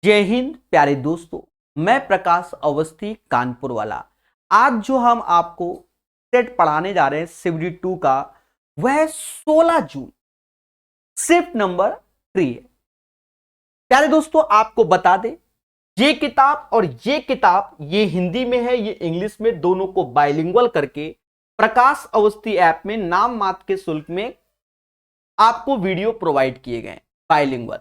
जय हिंद प्यारे दोस्तों, मैं प्रकाश अवस्थी कानपुर वाला। आज जो हम आपको सेट पढ़ाने जा रहे हैं सिवडी 2 का, वह 16 जून शिफ्ट नंबर 3 है। प्यारे दोस्तों, आपको बता दें ये किताब और ये किताब ये हिंदी में है, ये इंग्लिश में, दोनों को बाइलिंगुअल करके प्रकाश अवस्थी ऐप में नाम मात्र के शुल्क में आपको वीडियो प्रोवाइड किए गए बाइलिंगुअल।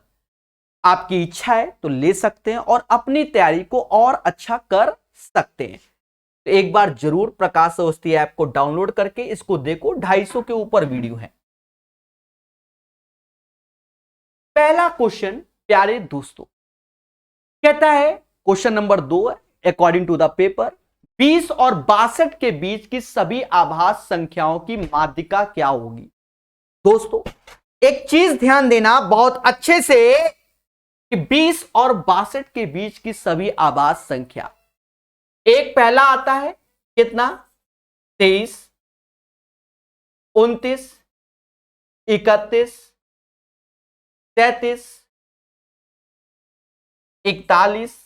आपकी इच्छा है तो ले सकते हैं और अपनी तैयारी को और अच्छा कर सकते हैं। तो एक बार जरूर प्रकाश अवस्थी ऐप को डाउनलोड करके इसको देखो, 250 के ऊपर वीडियो है। पहला क्वेश्चन प्यारे दोस्तों कहता है, क्वेश्चन नंबर 2 है, अकॉर्डिंग टू द पेपर 20 और 62 के बीच की सभी आभास संख्याओं की माध्यिका क्या होगी। दोस्तों एक चीज ध्यान देना बहुत अच्छे से कि 20 और 62 के बीच की सभी आभास संख्या, एक पहला आता है कितना, 23, 29, 31, 33, 41,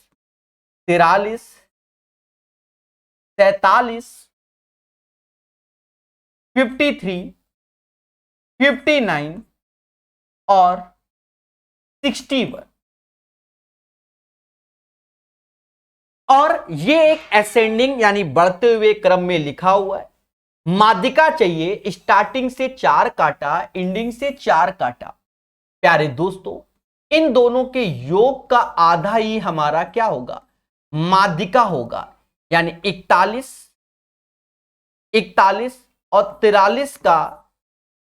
43, 43, 53, 59 और 61। और ये एक असेंडिंग यानी बढ़ते हुए क्रम में लिखा हुआ है। माध्यिका चाहिए स्टार्टिंग से 4 काटा, एंडिंग से 4 काटा। प्यारे दोस्तों इन दोनों के योग का आधा ही हमारा क्या होगा, माध्यिका होगा। यानी 41, 41 और 43 का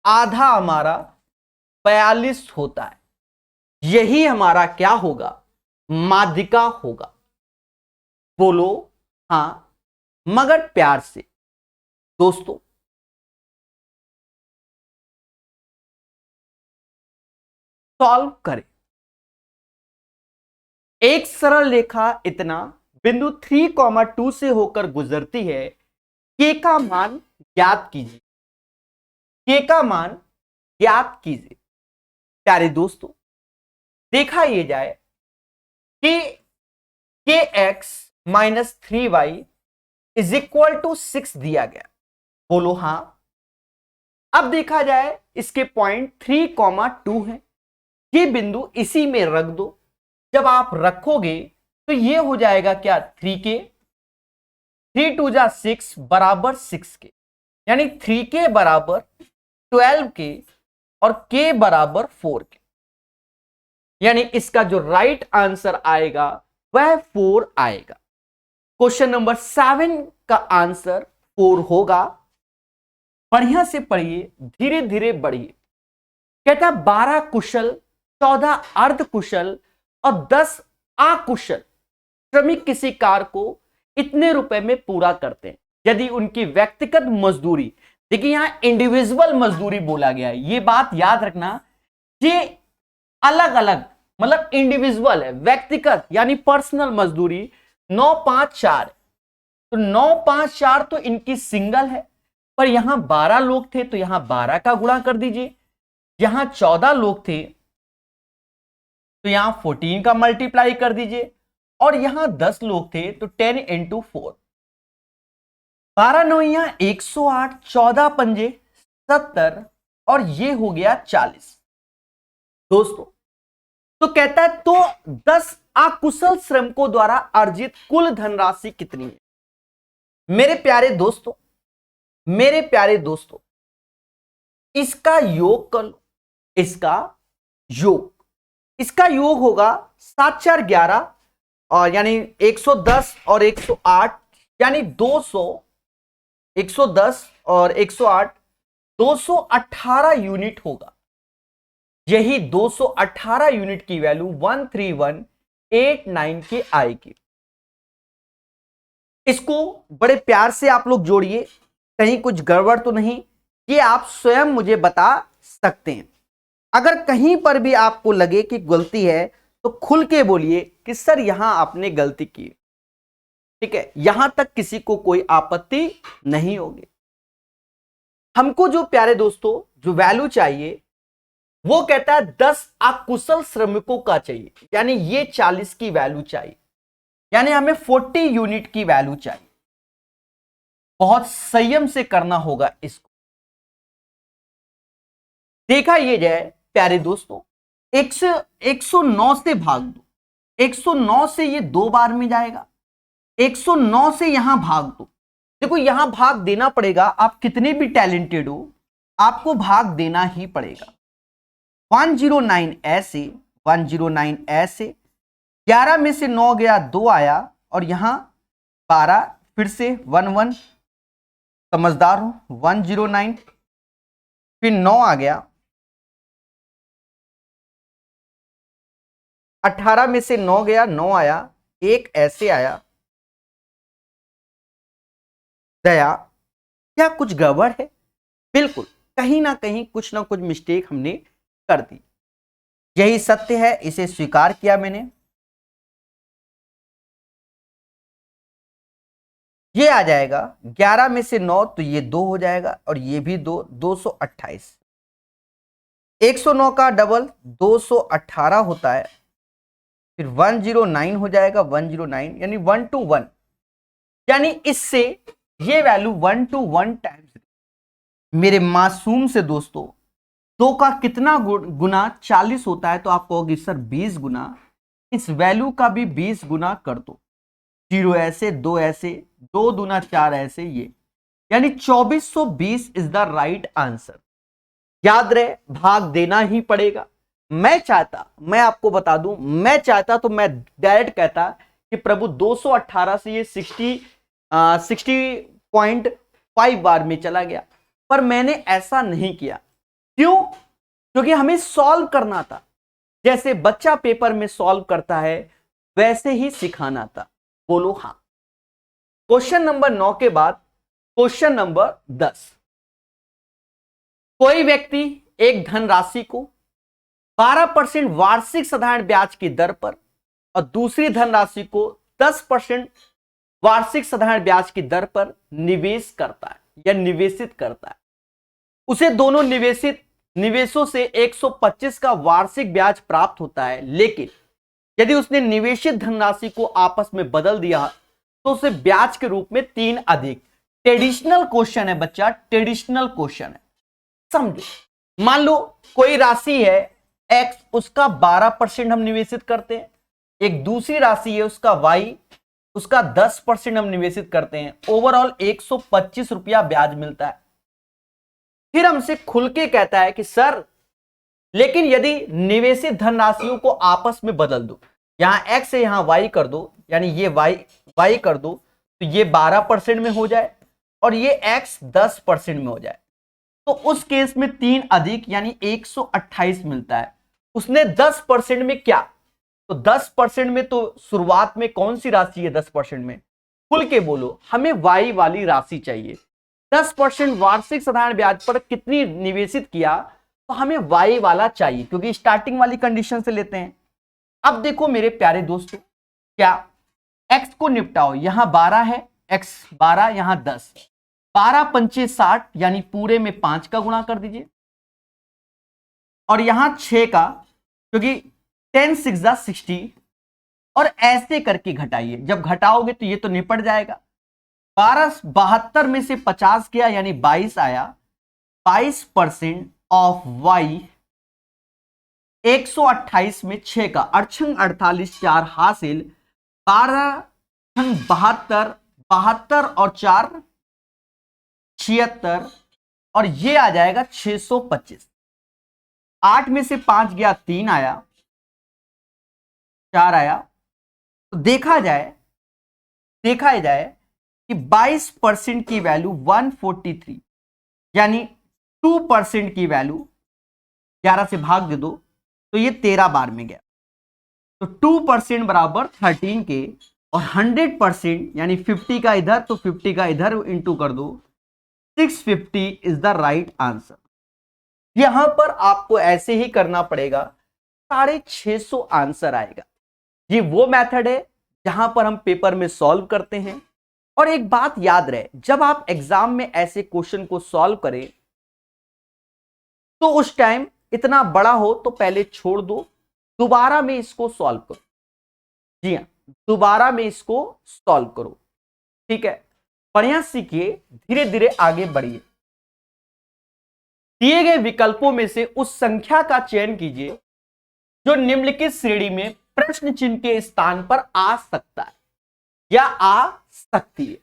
आधा हमारा 42 होता है। यही हमारा क्या होगा, माध्यिका होगा। बोलो हां मगर प्यार से। दोस्तों सॉल्व करें। एक सरल रेखा इतना बिंदु 3,2 से होकर गुजरती है। के का मान ज्ञात कीजिए। के का मान ज्ञात कीजिए। प्यारे दोस्तों देखा यह जाए कि के x minus 3y is equal to 6 दिया गया। बोलो हां। अब देखा जाए इसके पॉइंट 3,2 है। ये बिंदु इसी में रख दो। जब आप रखोगे तो ये हो जाएगा क्या, 3k, 3 2 जा 6 बराबर 6k, यानी 3k बराबर 12k और k बराबर 4k। यानी इसका जो राइट आंसर आएगा वह 4 आएगा। क्वेश्चन नंबर 7 का आंसर 4 होगा। बढ़िया से पढ़िए, धीरे धीरे बढ़िए। कहता 12 कुशल, 14 अर्ध कुशल और 10 अकुशल श्रमिक किसी कार्य को इतने रुपए में पूरा करते हैं यदि उनकी व्यक्तिगत मजदूरी, देखिए यहां इंडिविजुअल मजदूरी बोला गया है, ये बात याद रखना। ये अलग अलग मतलब इंडिविजुअल है, व्यक्तिगत यानी पर्सनल मजदूरी 954। तो 954 तो इनकी सिंगल है, पर यहां 12 लोग थे तो यहां 12 का गुणा कर दीजिए। यहां 14 लोग थे तो यहां 14 का मल्टीप्लाई कर दीजिए, और यहां 10 लोग थे तो 10 इंटू 4। 12 नौइयां 108, 14 पंजे 70 और ये हो गया 40। दोस्तों तो कहता है तो 10 अकुशल श्रमिकों द्वारा अर्जित कुल धनराशि कितनी है। मेरे प्यारे दोस्तों, मेरे प्यारे दोस्तों, इसका योग कर लो। इसका योग होगा 7 4 11 और यानी 110 और 108 यानी 200, 110 और 108 218 यूनिट होगा। यही 218 यूनिट की वैल्यू 13189 की आएगी। इसको बड़े प्यार से आप लोग जोड़िए, कहीं कुछ गड़बड़ तो नहीं, ये आप स्वयं मुझे बता सकते हैं। अगर कहीं पर भी आपको लगे कि गलती है तो खुल के बोलिए कि सर यहां आपने गलती की। ठीक है, यहां तक किसी को कोई आपत्ति नहीं होगी। हमको जो प्यारे दोस्तों जो वैल्यू चाहिए वो कहता है 10 अकुशल श्रमिकों का चाहिए, यानी ये 40 की वैल्यू चाहिए, यानी हमें 40 यूनिट की वैल्यू चाहिए। बहुत संयम से करना होगा इसको। देखा ये जाए प्यारे दोस्तों, 109 से भाग दो, 109 से ये 2 बार में जाएगा, 109 से यहां भाग दो। देखो यहां भाग देना पड़ेगा, आप कितने भी टैलेंटेड हो आपको भाग देना ही पड़ेगा। 109 ऐसे, 109 ऐसे, 11 में से 9 गया, 2 आया, और यहां 12, फिर से 11, समझदार हो, 109, फिर 9 आ गया, 18 में से 9 गया, 9 आया, 1 ऐसे आया। दया, क्या कुछ गड़बड़ है? बिल्कुल, कहीं ना कहीं कुछ ना कुछ मिस्टेक हमने कर दी। यही सत्य है, इसे स्वीकार किया मैंने। ये आ जाएगा 11 में से 9, तो ये 2 हो जाएगा, और ये भी 2, 228। 109 का डबल 218 होता है, फिर 109 हो जाएगा, 109 यानी 1 to 1, यानी इससे ये वैल्यू 1 to 1 टाइम्स। मेरे मासूम से दोस्तों, 2 का कितना गुना 40 होता है? तो आप कहोगे सर 20 गुना, इस वैल्यू का भी 20 गुना कर दो। 0 ऐसे, 2 ऐसे, 2 दूना 4 ऐसे, ये यानी 2420 इज द राइट आंसर। याद रहे, भाग देना ही पड़ेगा। मैं आपको बता दूं, मैं चाहता तो मैं डायरेक्ट कहता कि प्रभु 218 से ये 60.5 बार में चला गया, पर मैंने ऐसा नहीं किया। क्यों? क्योंकि हमें सॉल्व करना था। जैसे बच्चा पेपर में सॉल्व करता है वैसे ही सिखाना था। बोलो हां। क्वेश्चन नंबर 9 के बाद क्वेश्चन नंबर 10। कोई व्यक्ति एक धनराशि को 12% वार्षिक साधारण ब्याज की दर पर और दूसरी धनराशि को 10% वार्षिक साधारण ब्याज की दर पर निवेश करता है या निवेशित करता है। उसे दोनों निवेशों से 125 का वार्षिक ब्याज प्राप्त होता है, लेकिन यदि उसने निवेशित धनराशि को आपस में बदल दिया तो उसे ब्याज के रूप में 3 अधिक। ट्रेडिशनल क्वेश्चन है बच्चा, ट्रेडिशनल क्वेश्चन है, समझो। मान लो कोई राशि है x, उसका 12% हम निवेशित करते हैं, एक दूसरी राशि है उसका y, उसका 10% हम निवेशित करते हैं, ओवरऑल 125 रुपया ब्याज मिलता है। फिर हमसे खुल के कहता है कि सर लेकिन यदि निवेशित धनराशियों को आपस में बदल दो, यहां x है यहां y कर दो, यानी ये y कर दो, तो ये 12% में हो जाए और ये x 10% में हो जाए, तो उस केस में 3 अधिक यानी 128 मिलता है। उसने 10% में क्या, तो 10% में तो शुरुआत में कौन सी राशि है? 10% में खुल के बोलो, हमें y वाली राशि चाहिए। 10% वार्षिक साधारण ब्याज पर कितनी निवेशित किया, तो हमें y वाला चाहिए, क्योंकि स्टार्टिंग वाली कंडीशन से लेते हैं। अब देखो मेरे प्यारे दोस्तों, क्या x को निपटाओ, यहां 12 है, x 12, यहां 10, 12 पंचे 60, यानी पूरे में 5 का गुणा कर दीजिए, और यहां 6 का, क्योंकि 10 6 60, और ऐसे करके घटाइए। जब घटाओगे तो ये तो निपट जाएगा। 72 में से 50 किया यानी 22 आया, 22% ऑफ y, 128 में 6 का 48 4 हासिल, 12 72, 72 और 4 76, और ये आ जाएगा 625। 8 में से 5 गया, 3 आया, 4 आया। तो देखा जाए कि 22% की वैल्यू 143, यानी 2% की वैल्यू 11 से भाग दे दो तो ये 13 बार में गया, तो 2% बराबर 13 के, और 100% यानी 50 का इधर तो 50 का इधर इंटू कर दो, 650 इज द राइट आंसर। यहां पर आपको ऐसे ही करना पड़ेगा, 650 आंसर आएगा। ये वो मेथड है जहां पर हम पेपर में सॉल्व करते हैं। और एक बात याद रहे, जब आप एग्जाम में ऐसे क्वेश्चन को सॉल्व करें तो उस टाइम इतना बड़ा हो तो पहले छोड़ दो, दोबारा में इसको सॉल्व करो। जी हाँ, दोबारा में इसको सॉल्व करो। ठीक है, बढ़िया सीखिए, धीरे धीरे आगे बढ़िए। दिए गए विकल्पों में से उस संख्या का चयन कीजिए जो निम्नलिखित श्रेणी में प्रश्न चिन्ह के स्थान पर आ सकता है या आ सकती है।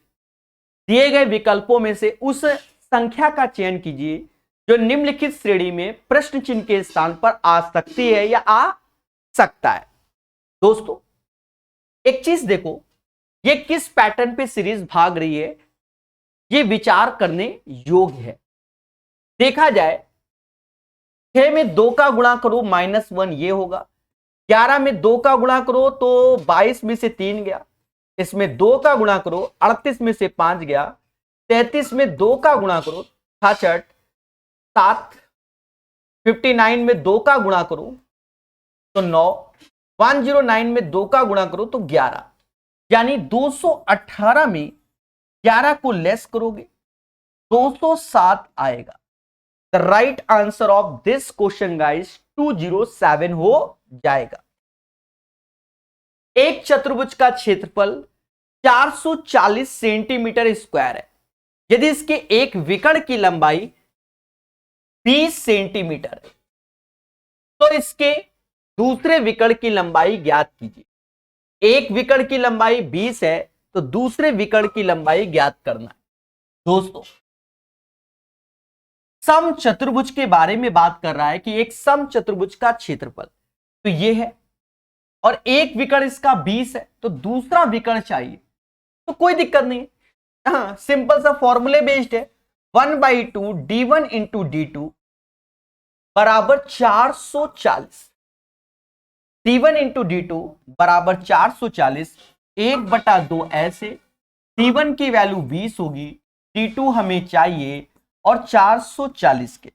दिए गए विकल्पों में से उस संख्या का चयन कीजिए जो निम्नलिखित श्रेणी में प्रश्न चिन्ह के स्थान पर आ सकती है या आ सकता है। दोस्तों एक चीज देखो, ये किस पैटर्न पे सीरीज भाग रही है, ये विचार करने योग्य है। देखा जाए 6 में 2 का गुणा करो -1 ये होगा, 11 में 2 का गुणा करो तो 22 में से 3 गया, इसमें 2 का गुणा करो 38 में से 5 गया, 33 में 2 का गुणा करो 66, 7, 59 में 2 का गुणा करो तो 9, 109 में 2 का गुणा करो तो 11, यानी 218 में 11 को लेस करोगे 207 आएगा। The right answer of this question guys 207 हो जाएगा। एक चतुर्भुज का क्षेत्रफल 440 सेंटीमीटर स्क्वायर है। यदि इसके एक विकर्ण की लंबाई 20 सेंटीमीटर है तो इसके दूसरे विकर्ण की लंबाई ज्ञात कीजिए। एक विकर्ण की लंबाई 20 है तो दूसरे विकर्ण की लंबाई ज्ञात करना है। दोस्तों सम चतुर्भुज के बारे में बात कर रहा है कि एक सम चतुर्भुज का क्षेत्रफल तो ये है और एक विकर्ण इसका 20 है तो दूसरा विकर्ण चाहिए, तो कोई दिक्कत नहीं, हाँ सिंपल सा फॉर्मूले बेस्ड है। 1/2 d1 इंटू d2 बराबर 440, d1 इंटू d2 बराबर 440, 1/2 ऐसे, d1 की वैल्यू 20 होगी, d2 हमें चाहिए और 440 के।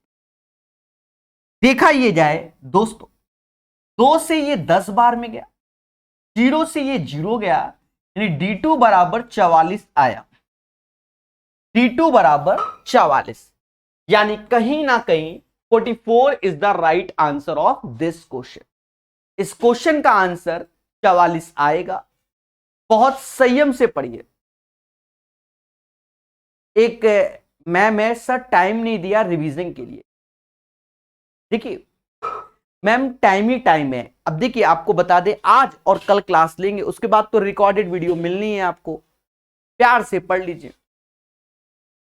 देखा ये जाए दोस्तों, 2 से ये 10 बार में गया, 0 से ये 0 गया, यानी d2 बराबर 44 आया, d2 बराबर 44, यानी कहीं ना कहीं 44 is the right answer of this question. इस क्वेश्चन का आंसर 44 आएगा। बहुत संयम से पढ़िए। एक मैं सर टाइम नहीं दिया रिवीजन के लिए। देखिए मैम टाइम ही टाइम है। अब देखिए आपको बता दें, आज और कल क्लास लेंगे, उसके बाद तो रिकॉर्डेड वीडियो मिलनी है आपको, प्यार से पढ़ लीजिए।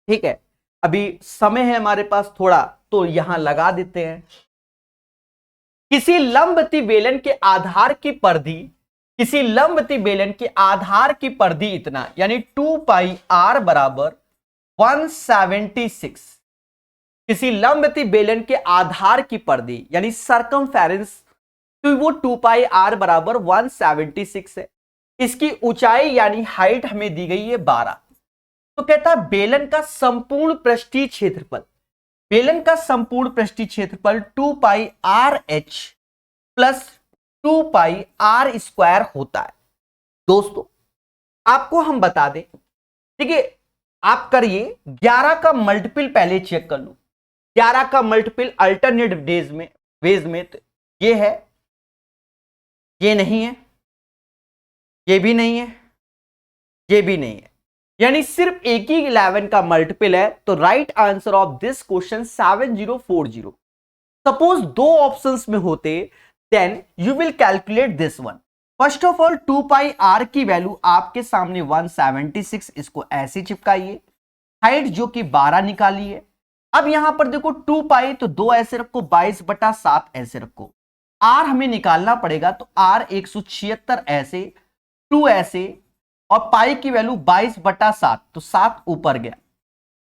ठीक है, अभी समय है हमारे पास थोड़ा, तो यहां लगा देते हैं। किसी लंबवती बेलन के आधार की परिधि, किसी लंबवती बेलन के आधार की परिधि इतना, यानी 2πr बराबर 176। किसी लंबवती बेलन के आधार की परिधि यानी सरकमफेरेंस, तो वो 2πr बराबर 176 है। इसकी ऊंचाई यानी हाइट हमें दी गई है 12। तो कहता है बेलन का संपूर्ण पृष्ठीय क्षेत्रफल, बेलन का संपूर्ण पृष्ठीय क्षेत्रफल 2πrh प्लस 2πr² होता है। दोस्तों आपको हम बता दें, देखिए आप करिए 11 का मल्टीपल पहले चेक कर लो। 11 का मल्टीपल अल्टरनेट वेज में तो ये है, ये नहीं है, ये भी नहीं है, ये भी नहीं है, यानी सिर्फ एक ही 11 का मल्टीपल है। तो right answer of this question 7040। Suppose दो ऑप्शंस में होते then you will calculate this one. First of all 2πr की वैल्यू आपके सामने 176, इसको ऐसे चिपकाइए। हाइट जो कि 12 निकाली है। अब यहां पर देखो 2π तो 2 ऐसे रखो, 22/7 ऐसे रखो। r हमें निकालना पड़ेगा, तो r 176 ऐसे, 2 ऐसे, और पाई की वैल्यू 22/7, तो 7 ऊपर गया।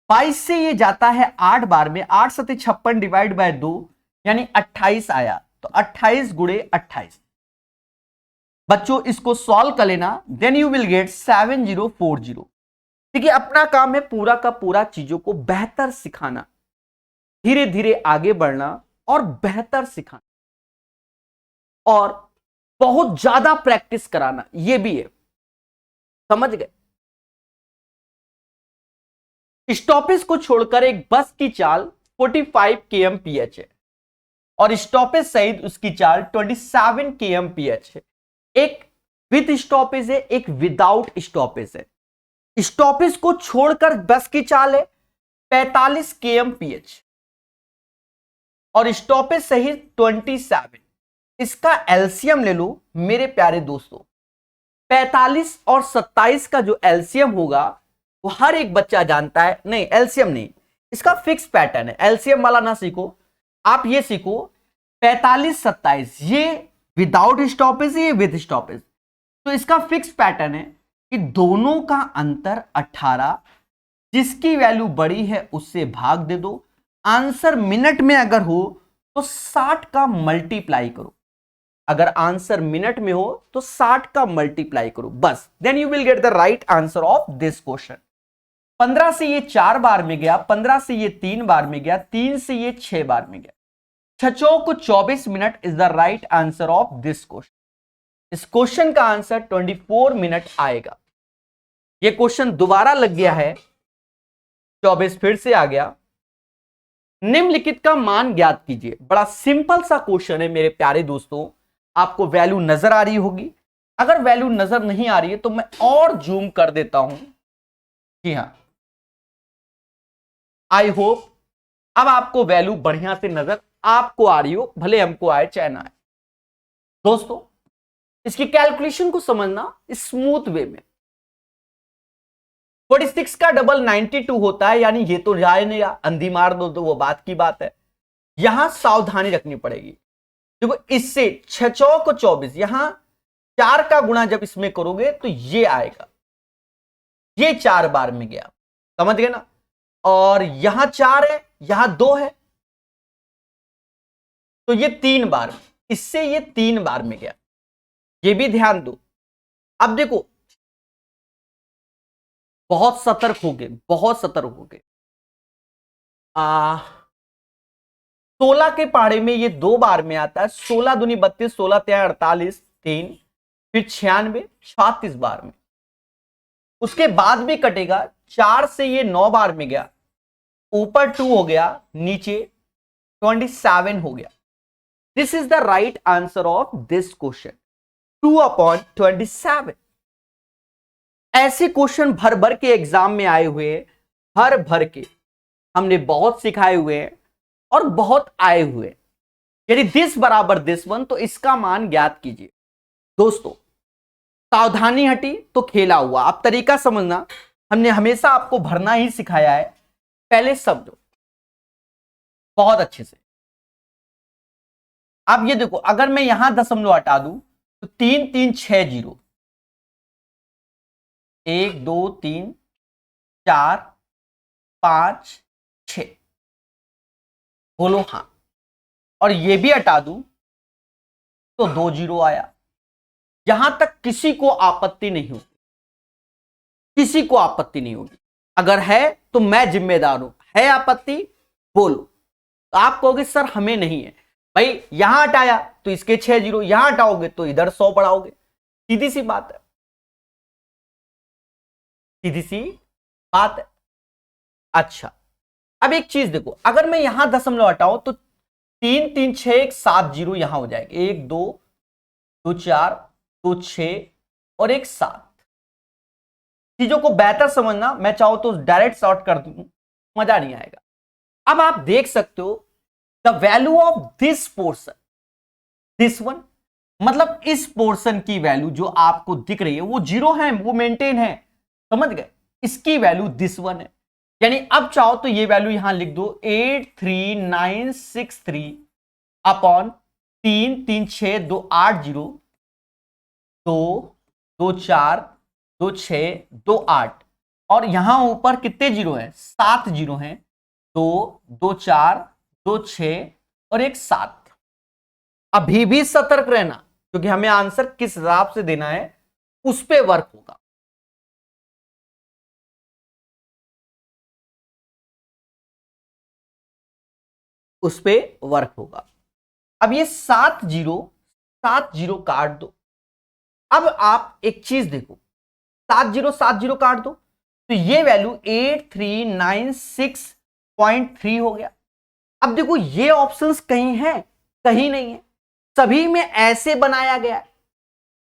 22 से ये जाता है 8 बार में, 8 सते 56 डिवाइड बाय 2 यानी 28 आया। तो 28 गुणे 28। बच्चों इसको सॉल्व कर लेना, देन यू विल गेट 7040। देखिए अपना काम है पूरा का पूरा चीजों को बेहतर सिखाना, धीरे धीरे आगे बढ़ना और बेहतर सिखाना और बहुत ज्यादा प्रैक्टिस कराना, ये भी है। समझ गए? स्टॉपेज को छोड़कर एक बस की चाल 45 kmph है। और स्टॉपेज सहित उसकी चाल 27 kmph है। एक विद स्टॉपेज है, एक विदाउट स्टॉपेज है। स्टॉपेज को छोड़कर बस की चाल है 45 kmph और स्टॉपेज सहित 27। इसका एलसीएम ले लो मेरे प्यारे दोस्तों। 45 और 27 का जो एलसीएम होगा वो हर एक बच्चा जानता है। नहीं, एलसीएम नहीं, इसका फिक्स पैटर्न है। एलसीएम वाला ना सीखो, आप ये सीखो 45 27, ये विदाउट स्टॉपेज, ये विद स्टॉपेज। तो इसका फिक्स पैटर्न है कि दोनों का अंतर 18, जिसकी वैल्यू बड़ी है उससे भाग दे दो। आंसर मिनट में अगर हो तो 60 का मल्टीप्लाई करो। अगर आंसर मिनट में हो तो 60 का मल्टीप्लाई करो, बस then you will get the right answer of this question. 15 से ये 4 बार में गया, 15 से ये 3 बार में गया, 3 से ये 6 बार में गया। 6 को 24 minute is the right answer of this question. इस क्वेश्चन का आंसर 24 मिनट आएगा। ये क्वेश्चन दोबारा लग गया है, 24 फिर से आ गया। निम्नलिखित का मान ज्ञात कीजिए। बड़ा सिंपल सा क्वेश्चन है मेरे प्यारे दोस्तों। आपको वैल्यू नजर आ रही होगी, अगर वैल्यू नजर नहीं आ रही है तो मैं और जूम कर देता हूं। जी हां, आई होप अब आपको वैल्यू बढ़िया से नजर आपको आ रही हो, भले हमको आए चाहे ना आए। दोस्तों, इसकी कैलकुलेशन को समझना स्मूथ वे में। 46 का डबल 92 होता है, यानी ये तो जाए नहीं, अंधी मार दो तो वो बात की बात है। यहां सावधानी रखनी पड़ेगी। देखो, इससे 6 को 24, यहां 4 का गुणा जब इसमें करोगे तो ये आएगा। ये 4 बार में गया, समझ गए ना। और यहां 4 है, यहां 2 है, तो ये 3 बार, इससे ये 3 बार में गया। ये भी ध्यान दो। अब देखो, बहुत सतर्क हो गए, बहुत सतर्क हो गए। 16 के पाड़े में ये 2 बार में आता है। 16 दूनी 32, 16 तिया 48, 3, फिर 96, 36 बार में। उसके बाद भी कटेगा। 4 से ये 9 बार में गया, ऊपर 2 हो गया, नीचे 27 हो गया। This is the right answer of this question, 2/27। ऐसे क्वेश्चन भर भर के एग्जाम में आए हुए, भर भर के हमने बहुत सिखाए हुए हैं और बहुत आए हुए। यदि दिस बराबर दिस वन तो इसका मान ज्ञात कीजिए। दोस्तों, सावधानी हटी तो खेला हुआ। आप तरीका समझना, हमने हमेशा आपको भरना ही सिखाया है। पहले समझो बहुत अच्छे से। अब ये देखो, अगर मैं यहां दशमलव हटा दूं तो 3 3 6 0, 1 2 3 4 5 6, बोलो हां। और ये भी हटा दूं तो 2 0 आया। यहां तक किसी को आपत्ति नहीं होगी, किसी को आपत्ति नहीं होगी। अगर है तो मैं जिम्मेदार हूं, है आपत्ति बोलो। तो आप कहोगे सर हमें नहीं है। भाई, यहां हटाया तो इसके 6 0, यहां हटाओगे तो इधर 100 बढ़ाओगे। सीधी सी बात है, सीधी सी बात है। अच्छा, अब एक चीज देखो, अगर मैं यहां दशमलव हटाऊं तो 3 3 6 1 7 0 यहां हो जाएगा। 1 2 2 4 2 6 और 1 7। चीजों को बेहतर समझना, मैं चाहूं तो डायरेक्ट शॉर्ट कर दूं, मजा नहीं आएगा। अब आप देख सकते हो the value of this portion, this one, मतलब इस पोर्शन की वैल्यू जो आपको दिख रही है वो 0 है, वो मेंटेन है, समझ गए। इसकी वैल्यू दिस वन है। यानी अब चाहो तो ये वैल्यू यहां लिख दो 83963 अपॉन 3 3 6 2 8 0 2 2 4 2 6 2 8, और यहां ऊपर कितने जीरो हैं? 7 जीरो हैं। 2 2 4 2 6 और 1 7। अभी भी सतर्क रहना, क्योंकि हमें आंसर किस हिसाब से देना है उस पे वर्क होगा। उस पे वर्क होगा। अब ये 7 जीरो काट दो। अब आप एक चीज देखो, 7 जीरो काट दो तो ये वैल्यू 8396.3 हो गया। अब देखो ये ऑप्शंस कहीं हैं कहीं नहीं है, सभी में ऐसे बनाया गया है,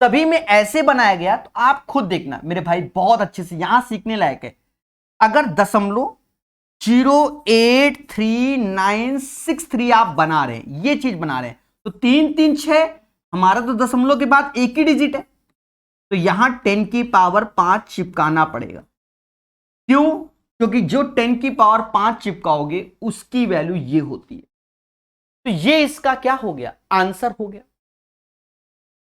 सभी में ऐसे बनाया गया। तो आप खुद देखना मेरे भाई, बहुत अच्छे से यहां सीखने लायक है। अगर 0.08396 आप बना रहे हैं, ये चीज बना रहे हैं, तो 3 3 6, हमारा तो दशमलव के बाद एक ही डिजिट है, तो यहां 10 की पावर 5 चिपकाना पड़ेगा। क्यों? क्योंकि जो 10 की पावर 5 चिपकाओगे उसकी वैल्यू ये होती है। तो ये इसका क्या हो गया? आंसर हो गया।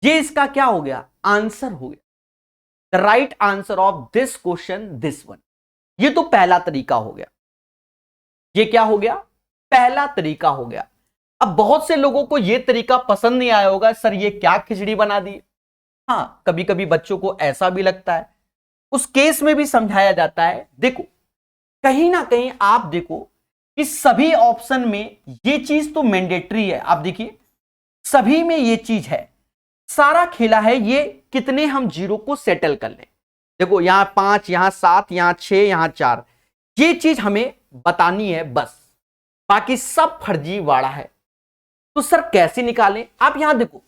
ये इसका क्या हो गया? आंसर हो गया। The right answer of this question, this one. ये तो पहला तरीका हो गया। ये क्या हो गया? पहला तरीका हो गया। अब बहुत से लोगों को यह तरीका पसंद नहीं आया होगा, सर ये क्या खिचड़ी बना दी। हां, कभी कभी बच्चों को ऐसा भी लगता है, उस केस में भी समझाया जाता है। देखो, कहीं ना कहीं आप देखो कि सभी ऑप्शन में ये चीज तो मैंडेटरी है। आप देखिए, सभी में ये चीज है, सारा खेला है ये कितने हम जीरो को सेटल कर लें। देखो, यहां 5, यहां 7, यहां 6, यहां 4, ये चीज हमें बतानी है बस, बाकी सब फर्जीवाड़ा है। तो सर कैसे निकालें? आप यहां देखो,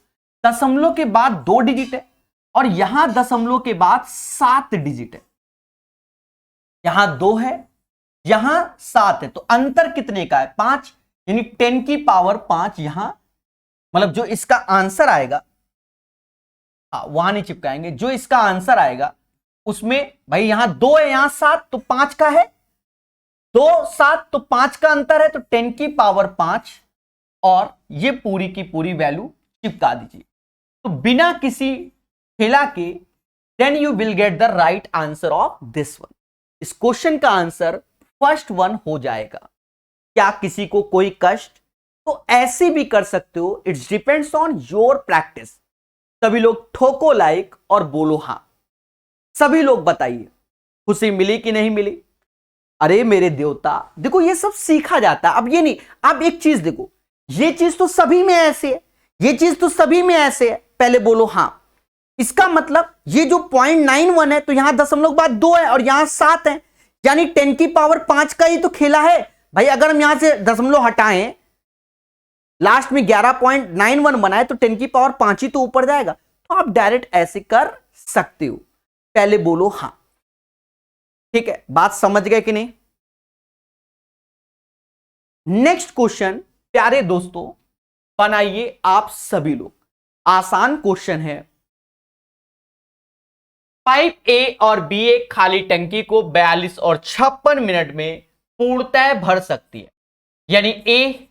दशमलव के बाद 2 डिजिट है और यहां दशमलव के बाद 7 डिजिट है। यहां 2 है, यहां 7 है, तो अंतर कितने का है? 5, यानी 10 की पावर 5 यहां, मतलब जो इसका आंसर आएगा, वहां नहीं चिपकाएंगे, जो इसका आंसर आएगा उसमें भाई यहां 2 है, यहां 7, तो 5 का है, 2 7, तो 5 का अंतर है, तो 10 की पावर 5 और ये पूरी की पूरी वैल्यू चिपका दीजिए। तो बिना किसी खेला के then you will get the right answer of this one. इस क्वेश्चन का आंसर फर्स्ट वन हो जाएगा। क्या किसी को कोई कष्ट? तो ऐसे भी कर सकते हो, it's depends on your practice. सभी लोग ठोको लाइक और बोलो हां। सभी लोग बताइए, खुशी मिली कि नहीं मिली? अरे मेरे देवता, देखो ये सब सीखा जाता है। अब ये नहीं, अब एक चीज देखो, ये चीज तो सभी में ऐसे है, ये चीज तो सभी में ऐसे है, पहले बोलो हां। इसका मतलब ये जो 0.91 है, तो यहां दशमलव के बाद 2 है और यहां 7 है, यानी 10 की पावर 5 का ही तो खेला है भाई। अगर हम यहां से दशमलव हटाएं, लास्ट में 11.91 बनाए, तो 10 की पावर 5 ही तो ऊपर जाएगा। तो आप डायरेक्ट ऐसे कर सकते हो, पहले बोलो हां। ठीक है, बात समझ गए कि नहीं? नेक्स्ट क्वेश्चन प्यारे दोस्तों बनाइए आप सभी लोग, आसान क्वेश्चन है। पाइप ए और बी एक खाली टंकी को 42 और 56 मिनट में पूर्णतः भर सकती है, यानी ए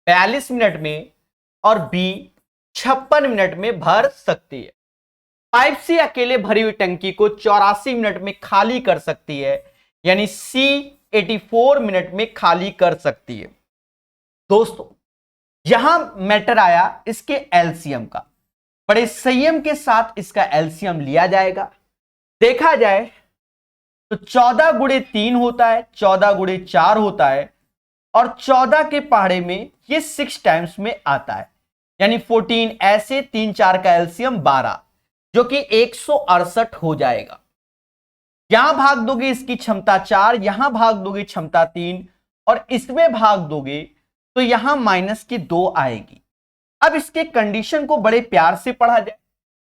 42 मिनट में और बी 56 मिनट में भर सकती है। पाइप से अकेले भरी हुई टंकी को 84 मिनट में खाली कर सकती है, यानी सी 84 मिनट में खाली कर सकती है। दोस्तों, यहां मैटर आया इसके एलसीएम का। बड़े संयम के साथ इसका एलसीएम लिया जाएगा। देखा जाए तो 14 गुणे 3 होता है, 14 गुणे 4 होता है, और 14 के पहाड़े में ये 6 टाइम्स में आता है, यानी 14, ऐसे 3 4 का एलसीएम 12, जो कि 168 हो जाएगा। यहां भाग दोगे इसकी क्षमता 4, यहां भाग दोगे क्षमता 3, और इसमें भाग दोगे तो यहां माइनस की 2 आएगी। अब इसके कंडीशन को बड़े प्यार से पढ़ा जाए।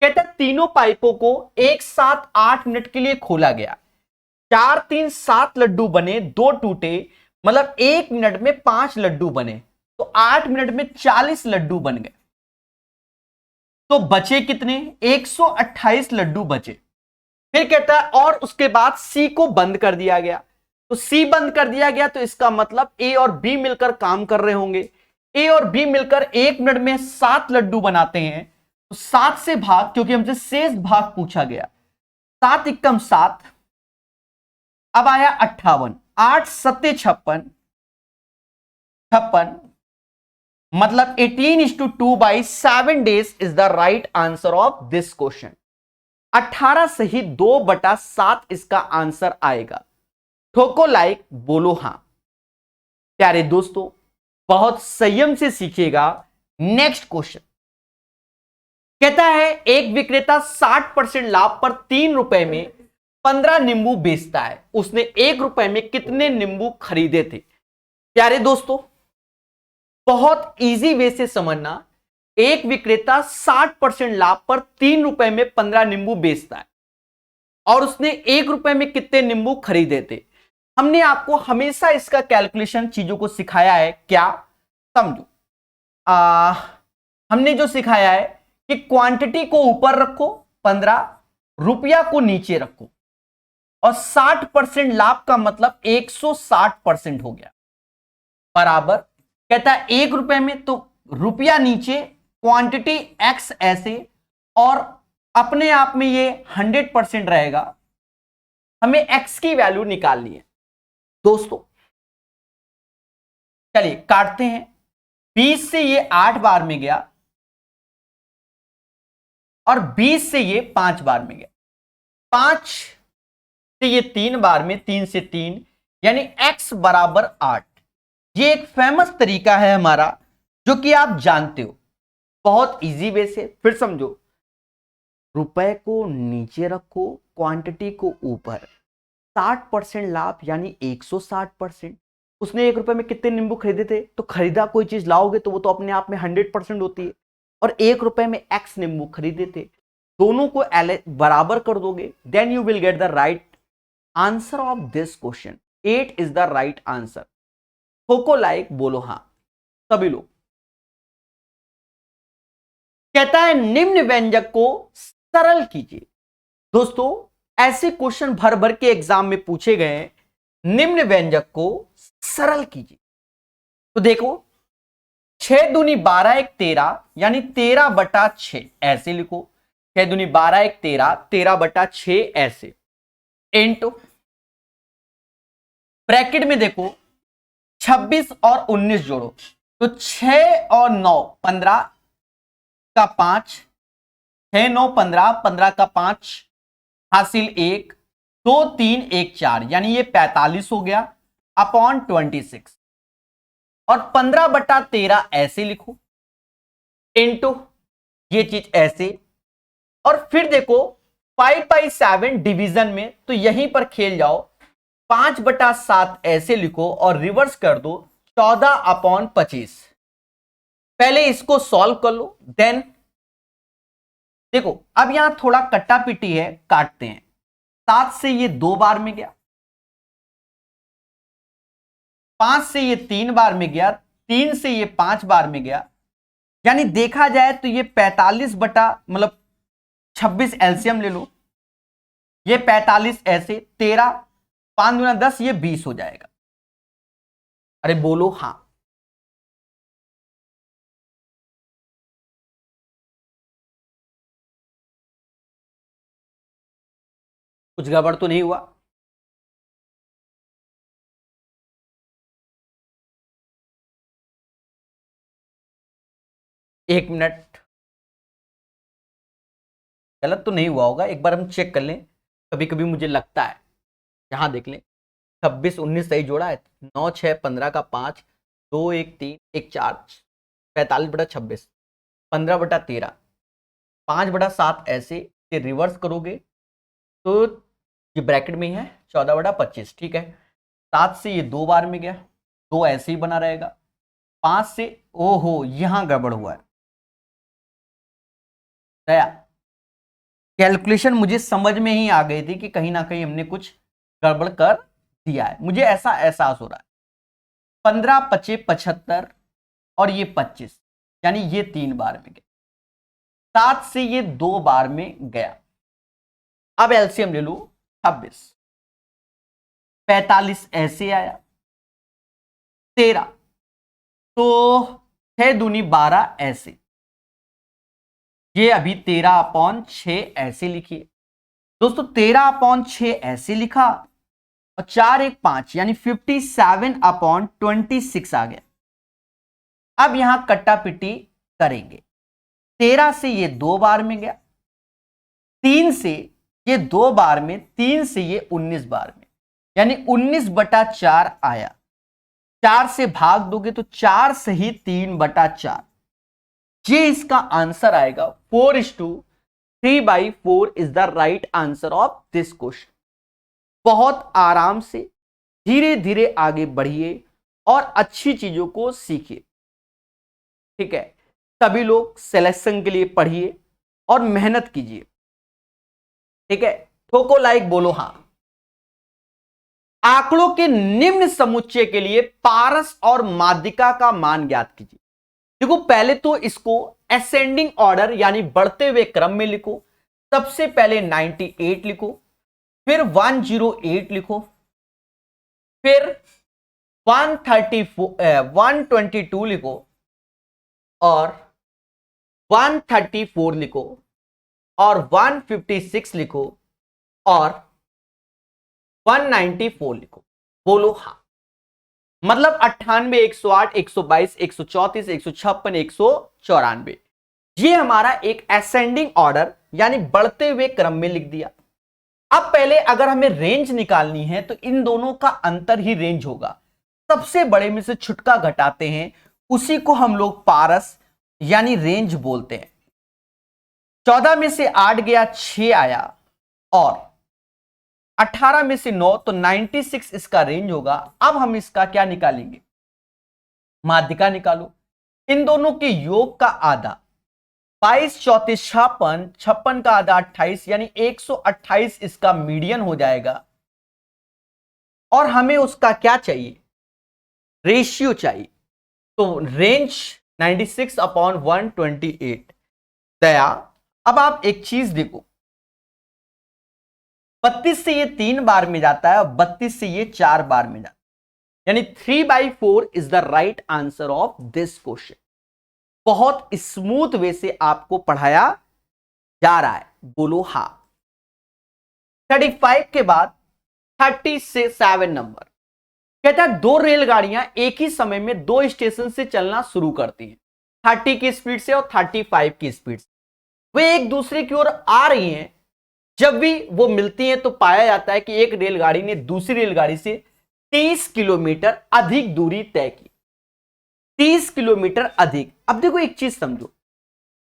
कहता है तीनों पाइपों को एक साथ 8 मिनट के लिए खोला गया, 4 3 7 लड्डू बने, 2 टूटे, मतलब 1 मिनट में 5 लड्डू बने, तो 8 मिनट में 40 लड्डू बन गए। तो बचे कितने? 128 लड्डू बचे। फिर कहता है और उसके बाद सी को बंद कर दिया गया। तो सी बंद कर दिया गया, तो इसका मतलब ए और बी मिलकर काम कर रहे होंगे। ए और बी मिलकर 1 मिनट में 7 लड्डू बनाते हैं, तो 7 से भाग, क्योंकि हमसे शेष भाग पूछा गया, 7 एकम 7, अब आया 58, 8 7 56, मतलब 18:2 by 7 days is the right answer of this question. 18 सही 2/7 इसका आंसर आएगा। ठोको लाइक, बोलो हां। प्यारे दोस्तों, बहुत संयम से सीखिएगा। नेक्स्ट क्वेश्चन कहता है एक विक्रेता 60% लाभ पर 3 रुपए में 15 नींबू बेचता है, उसने 1 रुपए में कितने नींबू खरीदे थे? प्यारे दोस्तों, बहुत इजी वे से समझना, एक विक्रेता 60% लाभ पर 3 रुपए में 15 नींबू बेचता है और उसने 1 रुपए में कितने नींबू खरीदे थे। हमने आपको हमेशा इसका कैलकुलेशन चीजों को सिखाया है, क्या समझो। हमने जो सिखाया है कि क्वांटिटी को ऊपर रखो 15, रुपया को नीचे रखो, और 60% लाभ का मतलब 160% हो गया, बराबर। कहता है 1 रुपए में, तो रुपया नीचे, क्वांटिटी एक्स ऐसे, और अपने आप में ये 100% रहेगा। हमें एक्स की वैल्यू निकालनी है दोस्तों। चलिए काटते हैं। 20 से ये 8 बार में गया और 20 से ये 5 बार में गया। 5 से ये 3 बार में, 3 से 3, यानी x बराबर 8। ये एक फेमस तरीका है हमारा, जो कि आप जानते हो, बहुत इजी वे से। फिर समझो, रुपए को नीचे रखो, क्वांटिटी को ऊपर, 60% लाभ यानी 160%। उसने 1 रुपए में कितने नींबू खरीदे थे, तो खरीदा कोई चीज लाओगे तो वो तो अपने आप में 100% होती है, और 1 रुपए में x नींबू खरीदे थे, दोनों को बराबर कर दोगे, then you will get the right answer of this question. 8 is the right answer. खोको लाइक बोलो हां सभी लोग। कहता है निम्न व्यंजक को सरल कीजिए। दोस्तों, ऐसे क्वेश्चन भर भर के एग्जाम में पूछे गए हैं, निम्न व्यंजक को सरल कीजिए। तो देखो, 6 दूनी 12 1 13, यानी 13/6 ऐसे लिखो। 6 दूनी 12 1 13, 13/6 ऐसे, इंटू ब्रैकेट में देखो 26 और 19 जोड़ो, तो 6 और 9 15 का 5, 6 9 15, 15 का 5 हासिल 1, 2 3 1 4, यानी ये 45 हो गया अपॉन 26, और 15/13 ऐसे लिखो, इंटू ये चीज ऐसे, और फिर देखो 5/7 डिवीजन में, तो यहीं पर खेल जाओ, 5/7 ऐसे लिखो और रिवर्स कर दो, 14/25। पहले इसको सॉल्व कर लो, देन देखो अब यहां थोड़ा कट्टा पिटी है, काटते हैं। 7 से ये 2 बार में गया, 5 से ये 3 बार में गया, 3 से ये 5 बार में गया, यानी देखा जाए तो ये 45 बटा मतलब 26 एलसीएम ले लो, ये 45 ऐसे, 13 5 दूना 10, ये 20 हो जाएगा। अरे बोलो हां। कुछ गड़बड़ तो नहीं हुआ? एक मिनट, गलत तो नहीं हुआ होगा, एक बार हम चेक कर लें। कभी कभी मुझे लगता है, यहां देख लें, 26 19 सही जोड़ा है, 9 6 15 का 5, 2 1 3 1 4, 45/26, 15/13, 5/7 ऐसे, ये रिवर्स करोगे तो ये ब्रैकेट में ही है, 14/25, ठीक है। 7 से ये 2 बार में गया, 2 ऐसे ही बना रहेगा। 5 से, ओहो यहां गड़बड़ हुआ है, दया कैलकुलेशन मुझे समझ में ही आ गई थी कि कहीं ना कहीं हमने कुछ गड़बड़ कर दिया है, मुझे ऐसा एहसास हो रहा है। 15 25 75 और ये 25, यानी ये 3 बार में गया। 7 से ये 2 बार में गया। अब एलसीएम ले लो, 26, 45 ऐसे आया, 13, तो 6 दूनी 12 ऐसे, ये अभी 13/6 ऐसे लिखिए। दोस्तों 13/6 ऐसे लिखा, और 4 1 5, यानी 57/26 आ गया। अब यहां कट्टा पिट्टी करेंगे। 13 से ये 2 बार में गया, 3 से ये 2 बार में, 3 से ये 19 बार में, यानी 19/4 आया। 4 से भाग दोगे तो 4 सही 3/4, ये इसका आंसर आएगा। 4:3/4 is the right answer of this question. बहुत आराम से धीरे धीरे आगे बढ़िए और अच्छी चीजों को सीखिए। ठीक है, सभी लोग सिलेक्शन के लिए पढ़िए और मेहनत कीजिए। ठीक है, ठोको लाइक, बोलो हाँ। आंकड़ों के निम्न समुच्चय के लिए पारस और माध्यिका का मान ज्ञात कीजिए। देखो पहले तो इसको असेंडिंग ऑर्डर यानी बढ़ते हुए क्रम में लिखो। सबसे पहले 98 लिखो, फिर 108 लिखो, फिर 122 लिखो और 134 लिखो और 156 लिखो और 194 लिखो। बोलो हाँ। मतलब 98, 108, 122, 134, 156, 194, ये हमारा एक असेंडिंग ऑर्डर यानी बढ़ते हुए क्रम में लिख दिया। अब पहले अगर हमें रेंज निकालनी है तो इन दोनों का अंतर ही रेंज होगा। सबसे बड़े में से छुटका घटाते हैं, उसी को हम लोग पारस यानी रेंज बोलते हैं। 14 में से 8 गया, 6 आया और 18 में से 9, तो 96 इसका रेंज होगा। अब हम इसका क्या निकालेंगे, माध्यिका निकालो। इन दोनों के योग का आधा 22, 34, 56, 56 का आधा 28, यानी 128 इसका मीडियन हो जाएगा। और हमें उसका क्या चाहिए, रेशियो चाहिए। तो रेंज 96/128। दया, अब आप एक चीज देखो, 32 से ये 3 बार में जाता है और 32 से ये 4 बार में जाता है, यानी 3/4 is the right answer of this question. बहुत स्मूथ वे से आपको पढ़ाया जा रहा है, बोलो हाँ। 35 के बाद 37 नंबर कहता है, दो रेलगाड़ियां एक ही समय में दो स्टेशन से चलना शुरू करती हैं, 30 की स्पीड से और 35 की स्पीड से। वे एक दूसरे की ओर आ रही हैं। जब भी वो मिलती हैं तो पाया जाता है कि एक रेलगाड़ी ने दूसरी रेलगाड़ी से 30 किलोमीटर अधिक दूरी तय की। 30 किलोमीटर अधिक। अब देखो एक चीज समझो,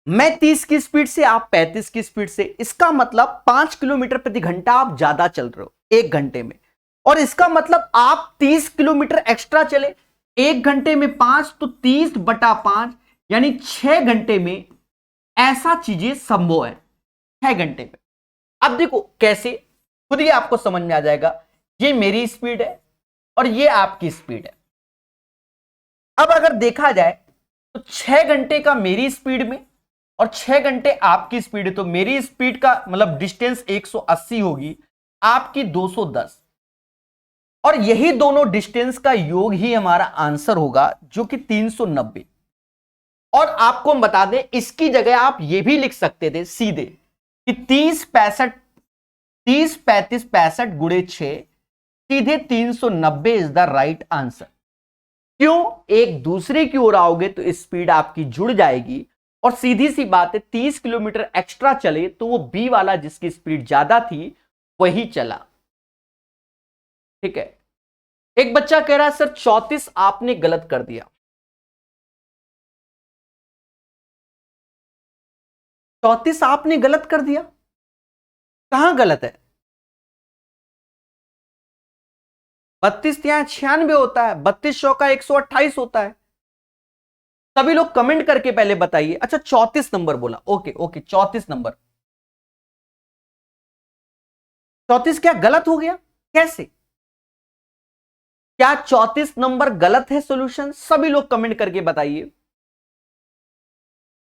मैं 30 की स्पीड से, आप 35 की स्पीड से, इसका मतलब 5 किलोमीटर प्रति घंटा आप ज्यादा चल रहे हो एक घंटे में। और इसका मतलब आप 30 किलोमीटर एक्स्ट्रा चले एक घंटे में 5, तो 30/5 यानी 6 घंटे में ऐसा चीजें संभव है, 6 घंटे में। अब देखो कैसे, खुद ही आपको समझ में आ जाएगा। ये मेरी स्पीड है और ये आपकी स्पीड है। अब अगर देखा जाए तो 6 घंटे का मेरी स्पीड में और 6 घंटे आपकी स्पीड है, तो मेरी स्पीड का मतलब डिस्टेंस 180 होगी, आपकी 210, और यही दोनों डिस्टेंस का योग ही हमारा आंसर होगा, जो कि 390। और आपको हम बता दें, इसकी जगह आप ये भी लिख सकते थे सीधे कि 30, 65, 30, 35, 65 गुणे 6, सीधे 390 इज द राइट आंसर। क्यों, एक दूसरे की ओर आओगे तो स्पीड आपकी जुड़ जाएगी, और सीधी सी बात है 30 किलोमीटर एक्स्ट्रा चले तो वो बी वाला जिसकी स्पीड ज्यादा थी वही चला। ठीक है, एक बच्चा कह रहा है सर 34 आपने गलत कर दिया। 34 आपने गलत कर दिया, कहां गलत है? 32 यहां 96 होता है, 32 चौका 128 होता है। सभी लोग कमेंट करके पहले बताइए। अच्छा 34 नंबर बोला, ओके ओके 34 नंबर। 34 क्या गलत हो गया, कैसे? क्या 34 नंबर गलत है सॉल्यूशन? सभी लोग कमेंट करके बताइए,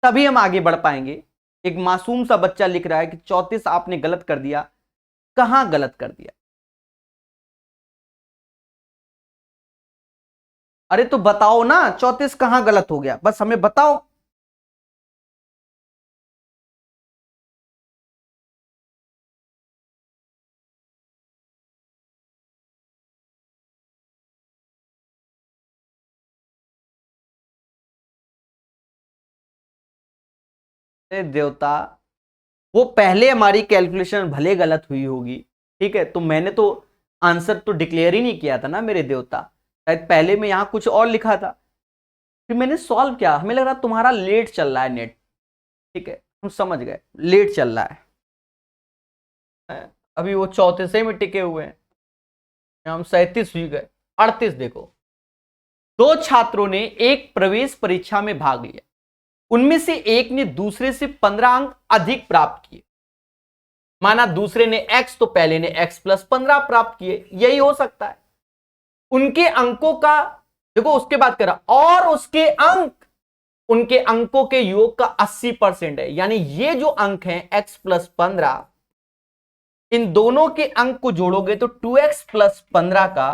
तभी हम आगे बढ़ पाएंगे। एक मासूम सा बच्चा लिख रहा है कि 34 आपने गलत कर दिया, कहां गलत कर दिया? अरे तो बताओ ना, 34 कहां गलत हो गया, बस हमें बताओ। अरे देवता, वो पहले हमारी कैलकुलेशन भले गलत हुई होगी, ठीक है, तो मैंने तो आंसर तो डिक्लेयर ही नहीं किया था ना मेरे देवता। शायद पहले में यहां कुछ और लिखा था, फिर मैंने सॉल्व किया। हमें लग रहा तुम्हारा लेट चल रहा है नेट, ठीक है, हम समझ गए लेट चल रहा है। अभी वो 34 में टिके हुए हैं, हम 37 हुई गए। 38 देखो, दो छात्रों ने एक प्रवेश परीक्षा में भाग लिया। उनमें से एक ने दूसरे से 15 अंक अधिक प्राप्त किए। माना दूसरे ने x तो पहले ने x प्लस 15 प्राप्त किए, यही हो सकता है। उनके अंकों का देखो, उसके बाद करा और उसके अंक उनके अंकों के योग का 80% है, यानी ये जो अंक हैं x प्लस 15, इन दोनों के अंक को जोड़ोगे तो 2x प्लस 15 का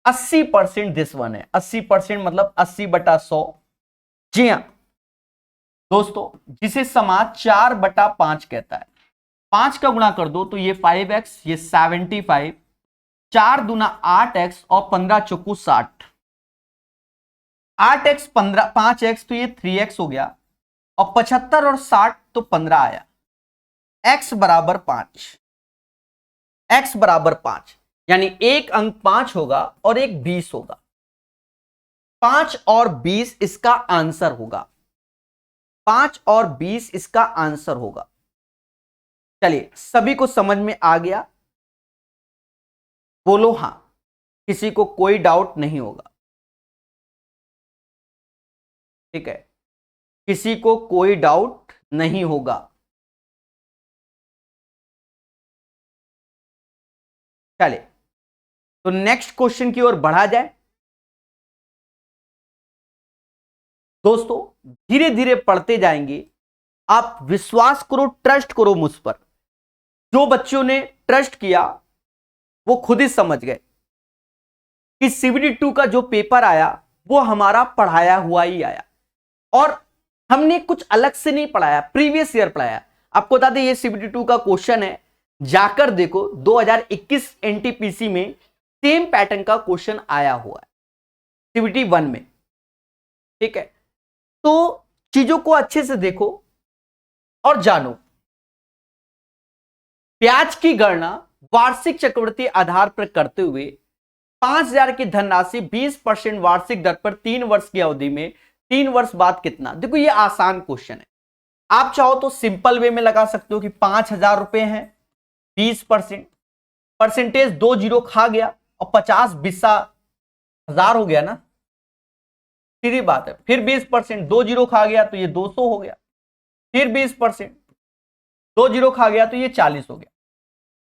80% दिस वन है। 80% मतलब 80/100। जी हां दोस्तों, जिसे समाज 4/5 कहता है। 5 का गुणा कर दो तो ये 5x, ये 75, 4 दूना 8x और 15 चौकू 60। 8x 15, 5x तो ये 3x हो गया, और 75 और 60 तो 15 आया। x बराबर 5, x बराबर 5, यानी एक अंक 5 होगा और एक 20 होगा। 5 और 20 इसका आंसर होगा। 5 और 20 इसका आंसर होगा। चलिए, सभी को समझ में आ गया? बोलो हां, किसी को कोई डाउट नहीं होगा? ठीक है, किसी को कोई डाउट नहीं होगा? चलिए, तो नेक्स्ट क्वेश्चन की ओर बढ़ा जाए। दोस्तों, धीरे धीरे पढ़ते जाएंगे, आप विश्वास करो, ट्रस्ट करो मुझ पर। जो बच्चों ने ट्रस्ट किया वो खुद ही समझ गए कि CBT 2 का जो पेपर आया वो हमारा पढ़ाया हुआ ही आया, और हमने कुछ अलग से नहीं पढ़ाया, प्रीवियस ईयर पढ़ाया। आपको बता दें, ये CBT 2 का क्वेश्चन है, जाकर देखो 2021 NTPC में सेम पैटर्न का क्वेश्चन आया हुआ है CBT 1 में। ठीक है, तो चीजों को अच्छे से देखो और जानो। ब्याज की गणना वार्षिक चक्रवृद्धि आधार पर करते हुए 5,000 की धनराशि 20% वार्षिक दर पर 3 वर्ष की अवधि में 3 वर्ष बाद कितना। देखो, ये आसान क्वेश्चन है। आप चाहो तो सिंपल वे में लगा सकते हो कि 5,000 रुपए हैं, 20%, परसेंटेज 2 जीरो खा गया और 50 20,000 हो गया ना, सीधी बात है। फिर 20%, 2 जीरो खा गया तो ये 200 हो गया। फिर 20%, 2 जीरो खा गया तो ये 40 हो गया।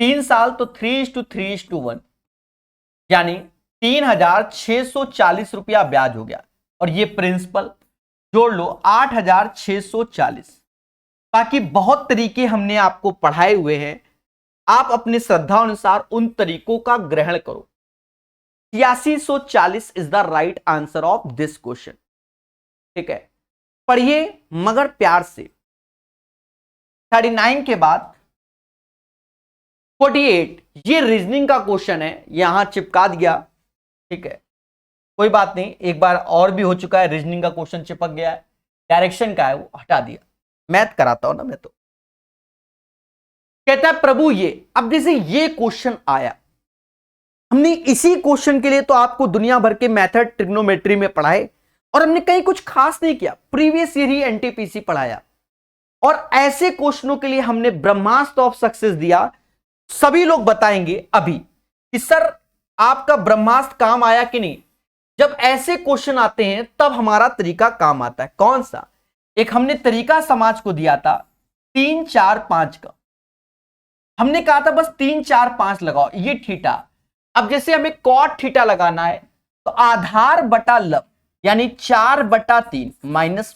3 साल तो 3:3:1, यानी 3,640 रुपया ब्याज हो गया, और ये प्रिंसिपल जोड़ लो 8,640। बाकी बहुत तरीके हमने आपको पढ़ाए हुए हैं, आप अपने श्रद्धा अनुसार उन तरीकों का ग्रहण करो। 8640 is the right answer of this question. ठीक है, पढ़िए मगर प्यार से। 39 के बाद 48, ये रीजनिंग का क्वेश्चन है, यहां चिपका दिया। ठीक है, कोई बात नहीं, एक बार और भी हो चुका है, रीजनिंग का क्वेश्चन चिपक गया है, डायरेक्शन का है वो हटा दिया। मैथ कराता हूं ना मैं तो। कहता है प्रभु ये, अब जैसे ये क्वेश्चन आया, हमने इसी क्वेश्चन के लिए तो आपको दुनिया भर के मेथड ट्रिग्नोमेट्री में पढ़ाए, और हमने कहीं कुछ खास नहीं किया, प्रीवियस ईयर ही NTPC पढ़ाया। और ऐसे क्वेश्चनों के लिए हमने ब्रह्मास्त्र ऑफ सक्सेस दिया। सभी लोग बताएंगे अभी कि सर आपका ब्रह्मास्त्र काम आया कि नहीं। जब ऐसे क्वेश्चन आते हैं तब हमारा तरीका काम आता है। कौन सा? एक हमने तरीका समाज को दिया था 3 4 5 का। हमने कहा था बस 3 4 5 लगाओ, ये थीटा। अब जैसे हमें कॉट थीटा लगाना है तो आधार बटा लंब, यानी 4/3 माइनस,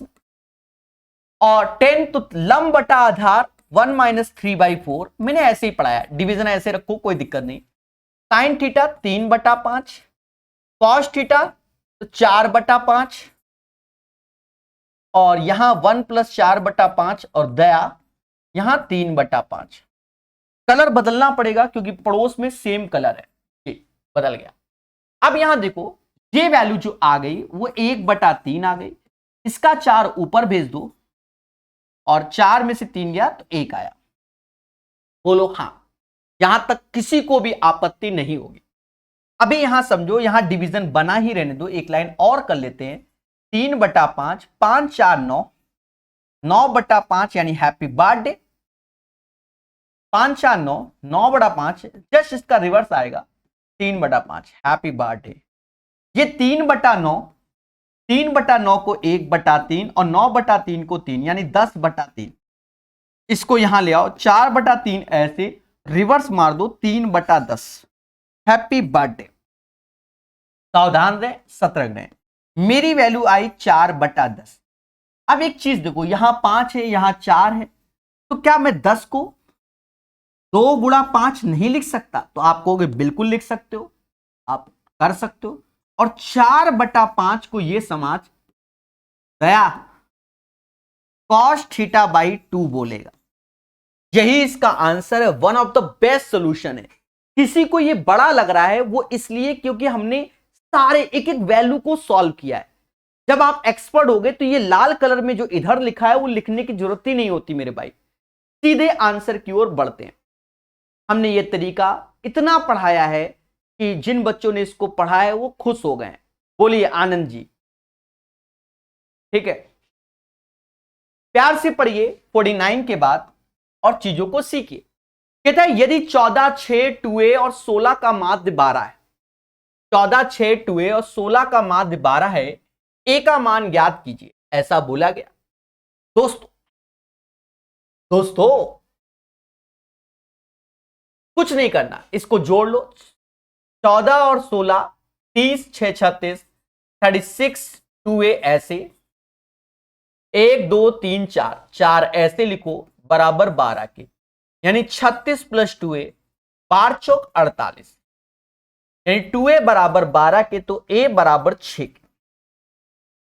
और 10 तो लंब बटा आधार 1 - 3/4। मैंने ऐसे ही पढ़ाया, डिवीजन ऐसे रखो, कोई दिक्कत नहीं। साइन थीटा 3/5, कॉस थीटा तो 4/5, और यहां 1 + 4/5, और दया यहां 3/5। कलर बदलना पड़ेगा क्योंकि पड़ोस में सेम कलर है। जी, बदल गया। अब यहां देखो, ये वैल्यू जो आ गई वो 1/3 आ गई। इसका 4 ऊपर भेज दो, और 4 में से 3 गया तो 1 आया। बोलो हां, यहां तक किसी को भी आपत्ति नहीं होगी। अभी यहां समझो, यहां डिवीजन बना ही रहने दो, एक लाइन और कर लेते हैं। 3/5, 5 4 9, 9/5 यानी हैप्पी बर्थडे। 5 4 9, 9/5, जस्ट इसका रिवर्स आएगा 3/5, हैप्पी बर्थडे। ये 3/9, 3/9 को 1/3 और 9/3 को 3 यानी 10/3। इसको यहां ले आओ, 4/3 ऐसे रिवर्स मार दो, 3/10। Happy birthday. सावधान रहे, सतर्क रहे। मेरी वैल्यू आई 4/10। अब एक चीज देखो, यहां 5 है, यहां 4 है, तो क्या मैं 10 को 2 × 5 नहीं लिख सकता? तो आप कहोगे बिल्कुल लिख सकते हो, आप कर सकते हो। और 4/5 को ये समाज गया cos θ/2 बोलेगा। यही इसका आंसर है, one of the best solution है। किसी को ये बड़ा लग रहा है वो इसलिए क्योंकि हमने सारे एक एक वैल्यू को सॉल्व किया है। जब आप एक्सपर्ट हो गए तो ये लाल कलर में जो इधर लिखा है वो लिखने की जरूरत ही नहीं होती मेरे भाई, सीधे आंसर की ओर बढ़ते हैं। हमने ये तरीका इतना पढ़ाया है कि जिन बच्चों ने इसको पढ़ा है वो खुश हो गए हैं। बोलिए आनंद जी, ठीक है। प्यार से पढ़िए 49 के बाद और चीजों को सीखिए। कहता है यदि 14, 6, 2a और 16 का माध्य 12 है, 14, 6, 2a और 16 का माध्य 12 है, a का मान ज्ञात कीजिए, ऐसा बोला गया। दोस्तों कुछ नहीं करना, इसको जोड़ लो। 14 और 16, 30, 6, 36, 36, 2a ऐसे, 1, 2, 3, 4, 4 ऐसे लिखो बराबर 12 के, यानी 36 + 2a, 12 × 4 = 48, यानी 2a बराबर 12 के, तो a बराबर 6 के,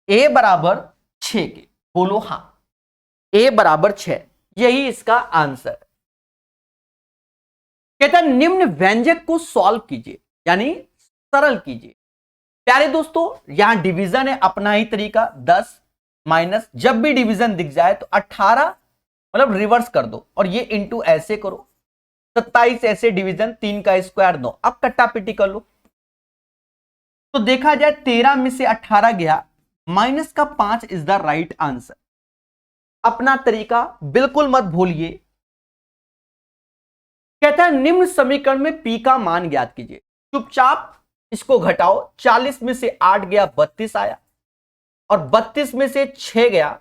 a बराबर 6 के। बोलो हां, a बराबर 6, यही इसका आंसर है। कहता है निम्न व्यंजक को सॉल्व कीजिए, यानी सरल कीजिए। प्यारे दोस्तों यहां डिवीजन है अपना ही तरीका, 10 माइनस, जब भी डिवीजन दिख जाए तो 18 मतलब रिवर्स कर दो और ये इंटू ऐसे करो, 27 ऐसे डिवीजन, 3 का स्क्वायर 9। अब कट्टा पिटी कर लो तो देखा जाए 13 में से 18 गया, माइनस का 5 इज द राइट आंसर। अपना तरीका बिल्कुल मत भूलिए। कहता है निम्न समीकरण में p का मान ज्ञात कीजिए। चुपचाप इसको घटाओ, 40 में से 8 गया, 32 आया, और 32 में से 6 गया,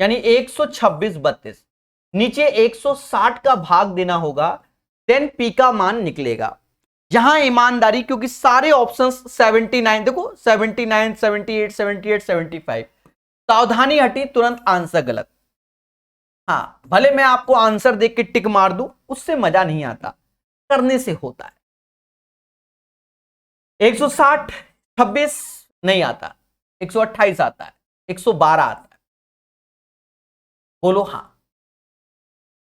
यानी 126, 32, नीचे 160 का भाग देना होगा, देन p का मान निकलेगा। यहां ईमानदारी, क्योंकि सारे ऑप्शंस 79, देखो 79, 78, 78, 75, सावधानी हटी, तुरंत आंसर गलत। हाँ, भले मैं आपको आंसर देख के टिक मार दूं, उससे मजा नहीं आता, करने से होता है। 160, 26 नहीं आता, 128 आता है, 112 आता है। बोलो हाँ।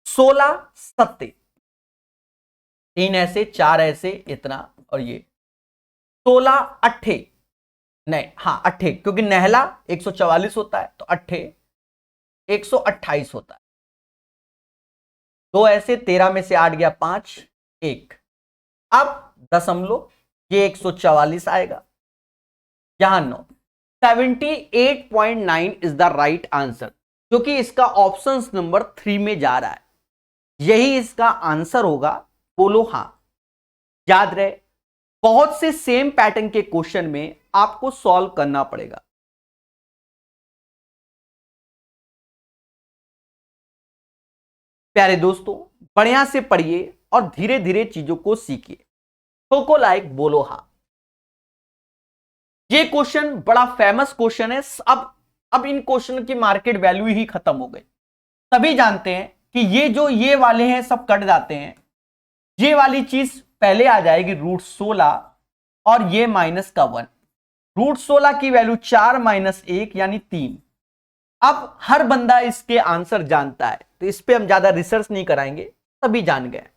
16, 70, 3 ऐसे, 4 ऐसे, इतना, और ये 16, 8 नहीं, हाँ 8, क्योंकि नहला 144 होता है, तो 8 128 होता है। 2 ऐसे, 13 में से 8 गया, 5, 1। अब दशमलव, ये 144 आएगा, यहां 9, 78.9 इज द राइट आंसर, क्योंकि इसका ऑप्शन नंबर 3 में जा रहा है, यही इसका आंसर होगा। बोलो हां। याद रहे, बहुत से सेम पैटर्न के क्वेश्चन में आपको सॉल्व करना पड़ेगा। प्यारे दोस्तों बढ़िया से पढ़िए और धीरे धीरे चीजों को सीखिए। ठोको लाइक, बोलो हां। ये क्वेश्चन बड़ा फेमस क्वेश्चन है। अब इन क्वेश्चन की मार्केट वैल्यू ही खत्म हो गई। सभी जानते हैं कि ये वाले हैं सब कट जाते हैं, ये वाली चीज पहले आ जाएगी √16 और ये -1। √16 की वैल्यू 4 - 1 यानी 3। अब हर बंदा इसके आंसर जानता है, तो इस पे हम ज्यादा रिसर्च नहीं कराएंगे, सभी जान गए।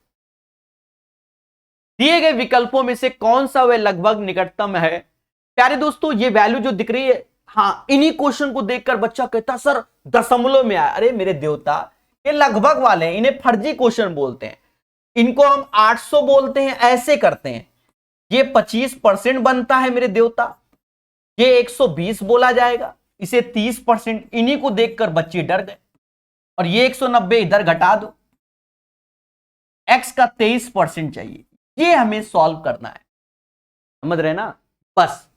दिए गए विकल्पों में से कौन सा वह लगभग निकटतम है? प्यारे दोस्तों ये वैल्यू जो दिख रही है, हाँ, इन्हीं क्वेश्चन को देखकर बच्चा कहता सर दशमलव में आया। अरे मेरे देवता, ये लगभग वाले हैं, इन्हें फर्जी क्वेश्चन बोलते हैं, इनको हम 800 बोलते हैं, ऐसे करते हैं। ये 25% बनता है मेरे देवता, ये 120 बोला जाएगा, इसे 30%, इन्हीं को देखकर बच्चे डर गए। और ये 190 इधर घटा दो, x का 23% चाहिए, ये हमें सॉल्व करना है। समझ रहे ना? बस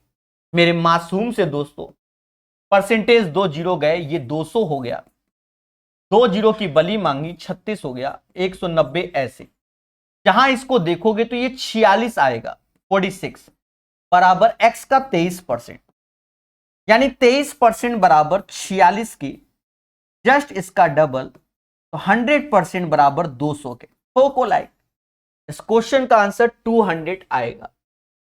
मेरे मासूम से दोस्तों, परसेंटेज 2 जीरो गए, ये 200 हो गया, 2 जीरो की बली मांगी, 36 हो गया, 190 ऐसे। जहां इसको देखोगे तो ये 46 आएगा, 46 बराबर x का 23%, यानी 23% बराबर 46 की जस्ट इसका डबल, तो 100% बराबर 200 के। को लाइक इस क्वेश्चन का आंसर 200 आएगा।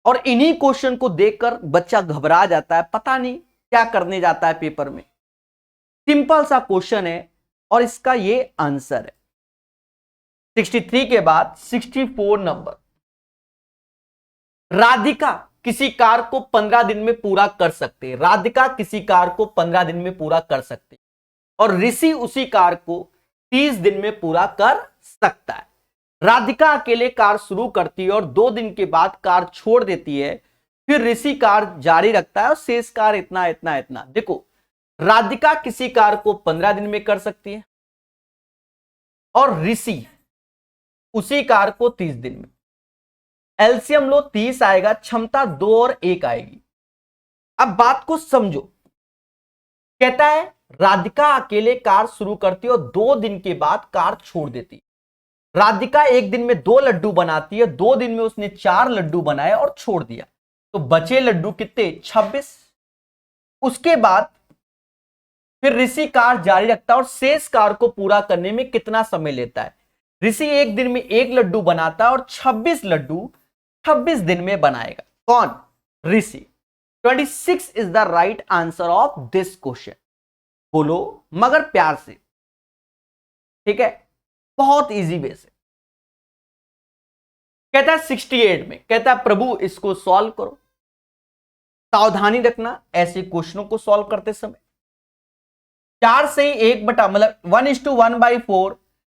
और इन्हीं क्वेश्चन को देखकर बच्चा घबरा जाता है, पता नहीं क्या करने जाता है पेपर में। सिंपल सा क्वेश्चन है और इसका ये आंसर है। 63 के बाद 64 नंबर, राधिका किसी कार्य को 15 दिन में पूरा कर सकते हैं। राधिका किसी कार्य को 15 दिन में पूरा कर सकते हैं और ऋषि उसी कार्य को 30 दिन में पूरा कर सकता है। राधिका अकेले कार्य शुरू करती है और 2 दिन के बाद कार्य छोड़ देती है, फिर ऋषि कार्य जारी रखता है और शेष कार्य इतना इतना इतना। देखो, राधिका किसी कार्य को 15 दिन में कर सकती है और ऋषि उसी कार्य को 30 दिन में। एलसीएम लो, 30 आएगा, क्षमता 2 और 1 आएगी। अब बात को समझो, कहता है राधिका अकेले कार्य शुरू करती है और 2 दिन के बाद कार्य छोड़ देती है। राधिका एक दिन में 2 लड्डू बनाती है, 2 दिन में उसने 4 लड्डू बनाए और छोड़ दिया, तो बचे लड्डू कितने, 26। उसके बाद फिर ऋषि कार्य जारी रखता है और शेष कार्य को पूरा करने में कितना समय लेता है। ऋषि एक दिन में 1 लड्डू बनाता है और 26 लड्डू 26 दिन में बनाएगा। कौन, ऋषि। 26 is the right answer of this question. बोलो मगर प्यार से, ठीक है, बहुत इजी वे से। कहता है 68 में, कहता है प्रभु इसको सॉल्व करो। सावधानी रखना ऐसे क्वेश्चनों को सॉल्व करते समय। 4 से 1 बटा मतलब 1:1/4,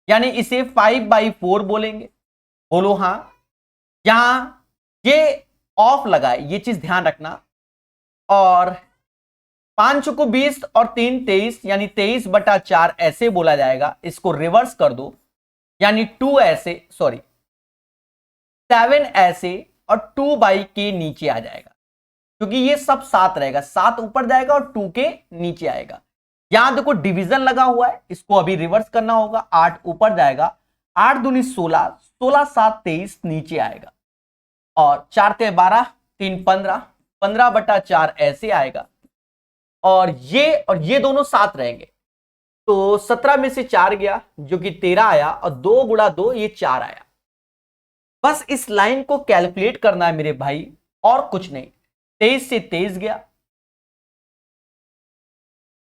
यानी इसे 5/4 बोलेंगे। बोलो हां। यहां ये ऑफ लगाए, ये चीज ध्यान रखना। और 5 को 20 और 3 23, यानी 23/4 ऐसे बोला जाएगा। इसको रिवर्स कर दो, यानी 2 ऐसे, सॉरी 7 ऐसे और 2 के नीचे आ जाएगा, क्योंकि ये सब 7 रहेगा, 7 ऊपर जाएगा और 2 के नीचे आएगा। यहां देखो डिवीजन लगा हुआ है, इसको अभी रिवर्स करना होगा। 8 ऊपर जाएगा, 8 दूनी 16, 16 7 23 नीचे आएगा, और 4 ते 12, 3 15, 15/4 ऐसे आएगा। और ये दोनों 7 रहेंगे, तो 17 में से 4 गया जो कि 13 आया, और 2 गुणा 2 ये 4 आया। बस इस लाइन को कैलकुलेट करना है मेरे भाई, और कुछ नहीं। 23 से 23 गया,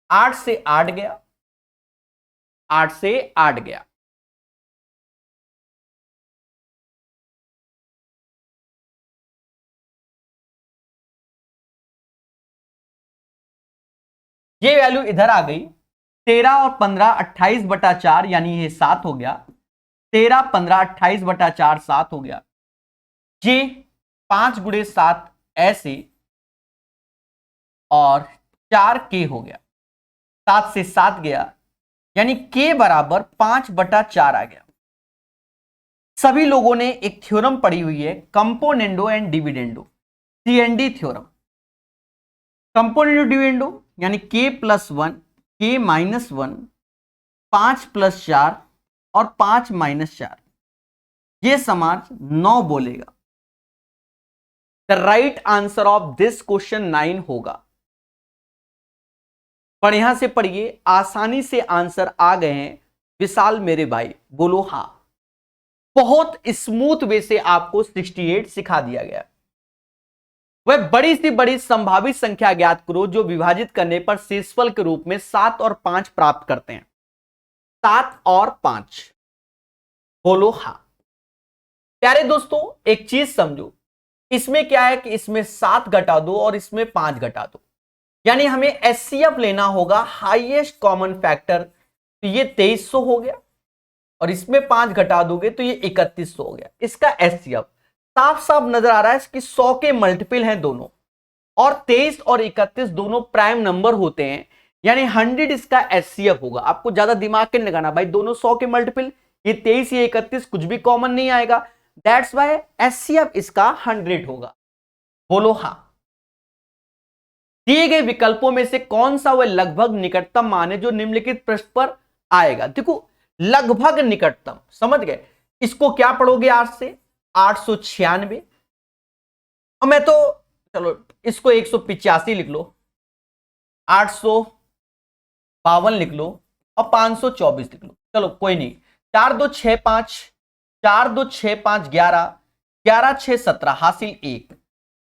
8 से 8 गया, 8 से 8 गया। ये वैल्यू इधर आ गई। 13 और 15 28/4, यानी ये 7 हो गया। 13 15 28/4 7 हो गया। ये 5 गुणे 7 ऐसे, और 4 के हो गया। 7 से 7 गया, यानी के बराबर 5/4 आ गया। सभी लोगों ने एक थ्योरम पढ़ी हुई है, componendo and dividendo, C&D theorem. Componendo dividendo यानी k + 1, k - 1, 5 + 4 और 5 - 4, ये समाज 9 बोलेगा। The right answer of this question 9 होगा। बढ़िया से पढ़िए, आसानी से आंसर आ गए हैं विशाल मेरे भाई, बोलो हां। बहुत स्मूथ वे से आपको 68 सिखा दिया गया। वह बड़ी सी बड़ी संभावित संख्या ज्ञात करो जो विभाजित करने पर शेषफल के रूप में 7 और 5 प्राप्त करते हैं। 7 और 5, बोलो हां। प्यारे दोस्तों, एक चीज समझो, इसमें क्या है कि इसमें 7 घटा दो और इसमें 5 घटा दो, यानी हमें एचसीएफ लेना होगा, हाईएस्ट कॉमन फैक्टर। तो ये 2300 हो गया, और इसमें 5 घटा दोगे तो ये 3100 हो गया। इसका एचसीएफ साफ साफ नजर आ रहा है कि 100 के मल्टीपल हैं दोनों, और 23 और 31 दोनों प्राइम नंबर होते हैं, यानी 100 इसका एचसीएफ होगा। आपको ज्यादा दिमाग के लगाना भाई, दोनों 100 के मल्टीपल, ये 23 या 31 कुछ भी कॉमन नहीं आएगा, दैट्स व्हाई एचसीएफ इसका 100 होगा। बोलो हां। दिए गए विकल्पों में से कौन सा वह लगभग निकटतम मान है जो निम्नलिखित पृष्ठ पर आएगा। देखो लगभग निकटतम, समझ गए। इसको क्या पढ़ोगे आज से, 896। और मैं तो चलो इसको 185 लिख लो, 852 लिख लो और 524 लिख लो। चलो कोई नहीं, 4 2 6 5, 4 2 6 5 11, 11 6 17 हासिल 1,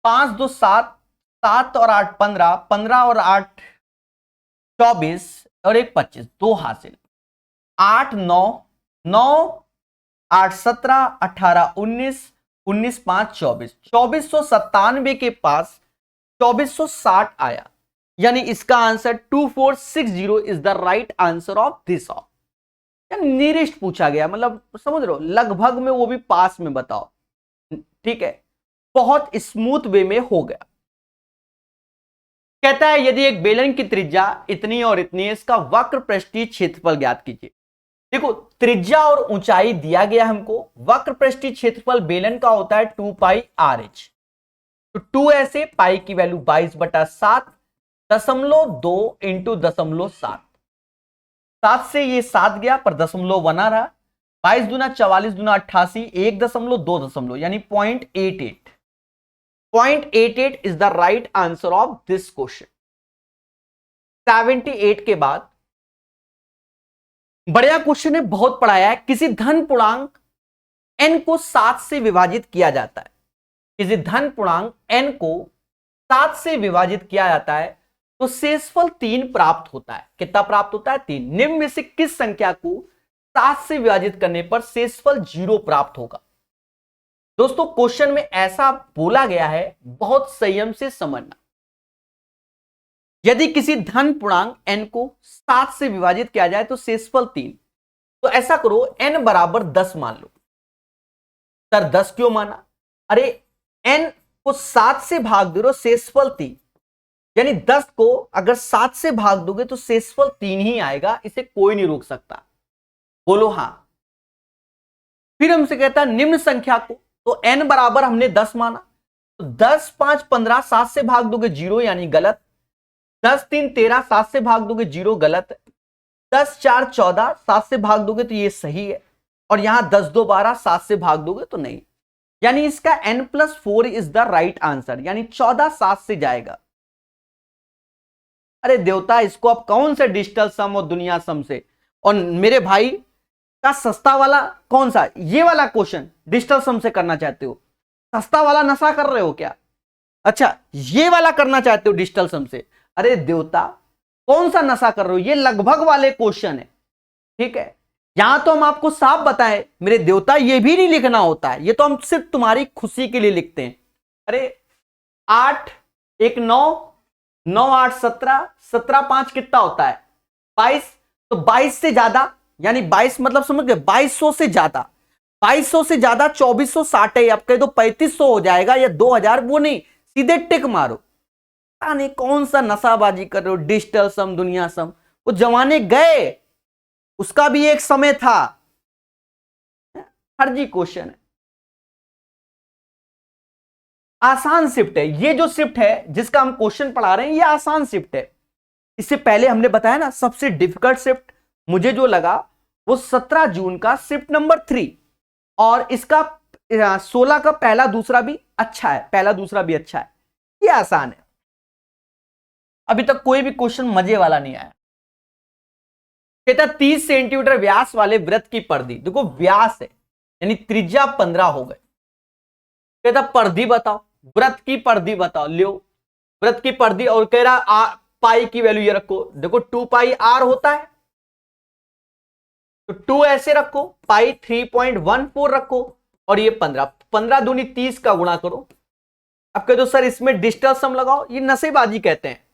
5 2 7, 7 और 8 15, 15 और 8 24 और 1 25, 2 हासिल, 8 9 9 8 17 18 19, 19 5 24, 2497 के पास 2460 आया। यानी इसका answer 2460 is the right answer of this of. यानी नियरेस्ट पूछा गया, मतलब समझ रहे हो, लगभग में, वो भी पास में बताओ। ठीक है, बहुत स्मूथ वे में हो गया। कहता है यदि एक बेलन की त्रिज्या इतनी और इतनी है, इसका वक्र पृष्ठीय क्षेत्रफल ज्ञात कीजिए। देखो त्रिज्या और ऊंचाई दिया गया हमको, वक्र पृष्ठीय क्षेत्रफल बेलन का होता है 2 पाई आर एच। तो 2 ऐसे, पाई की वैल्यू 22/7, 0.2 इंटू 0.7, 7 से ये 7 गया पर दशमलव बना रहा, 22 दूना 44 दूना 88, 1.2 यानी 0.88। 0.88 is the right answer of this question. 78 के बाद बढ़िया क्वेश्चन है, बहुत पढ़ाया है। किसी धन पूर्णांक n को 7 से विभाजित किया जाता है, किसी धन पूर्णांक n को 7 से विभाजित किया जाता है तो शेषफल 3 प्राप्त होता है। कितना प्राप्त होता है? 3। निम्न में से किस संख्या को 7 से विभाजित करने पर शेषफल 0 प्राप्त होगा? दोस्तों क्वेश्चन में ऐसा बोला गया है, बहुत संयम से समझना। यदि किसी धन पूर्णांक n को 7 से विभाजित किया जाए तो शेषफल 3, तो ऐसा करो n बराबर 10 मान लो। सर 10 क्यों माना? अरे n को 7 से भाग दे रहे हो, शेषफल 3, यानी 10 को अगर 7 से भाग दोगे तो शेषफल 3 ही आएगा, इसे कोई नहीं रोक सकता। बोलो हां। फिर हमसे कहता है निम्न संख्या को, तो n बराबर हमने 10 माना, तो 10 5 15, 7 से भाग दोगे 0 यानी गलत, 10 3 13, 7 से भाग दोगे 0 गलत, 10 4 14, 7 से भाग दोगे तो ये सही है, और यहां 10 2 12, 7 से भाग दोगे तो नहीं, यानी इसका n+4 is the right answer, यानी 14 7 से जाएगा। अरे देवता, इसको आप कौन से डिजिटल सम और दुनिया सम से, और मेरे भाई का सस्ता वाला कौन सा, ये वाला क्वेश्चन डिजिटल सम से करना चाहते हो? सस्ता वाला नशा कर रहे हो क्या? अच्छा ये वाला करना चाहते हो डिजिटल सम से? अरे देवता कौन सा नशा कर रहे हो, ये लगभग वाले क्वेश्चन है। ठीक है, यहां तो हम आपको साफ बताएं मेरे देवता, ये भी नहीं लिखना होता है, ये तो हम सिर्फ तुम्हारी खुशी के लिए लिखते हैं। अरे 8 1 9, 9 8 17, 17 5 कितना होता है? 22। तो 22 से ज्यादा, यानी 22 मतलब समझ गए, 2200 से ज्यादा, 2200 से ज्यादा 2460 है, अब कह दो 3500 हो जाएगा या 2000, वो नहीं, सीधे टिक मारो। पता नहीं कौन सा नशाबाजी कर रहे हो, डिजिटल सम दुनिया सम, वो जमाने गए, उसका भी एक समय था। फर्जी क्वेश्चन है, आसान शिफ्ट है। ये जो शिफ्ट है जिसका हम क्वेश्चन पढ़ा रहे हैं, ये आसान शिफ्ट है। इससे पहले हमने बताया ना सबसे डिफिकल्ट शिफ्ट मुझे जो लगा वो 17 जून का शिफ्ट नंबर 3, और इसका 16 का पहला दूसरा भी अच्छा है, पहला दूसरा भी अच्छा है, ये आसान है। अभी तक कोई भी क्वेश्चन मजे वाला नहीं आया। कहता 30 सेंटीमीटर व्यास वाले वृत्त की परिधि, देखो व्यास है यानी त्रिज्या 15 हो गए। कहता परिधि बताओ, वृत्त की परिधि बताओ, लियो वृत्त की परिधि, और कह रहा पाई की वैल्यू ये रखो, देखो 2 पाई आर होता है, तो 2 ऐसे रखो, पाई 3.14 रखो, और ये 15, 15 दूनी 30 का गुणा करो। अब कह दो सर इसमें डिजिटल सम लगाओ, ये नशेबाजी कहते हैं।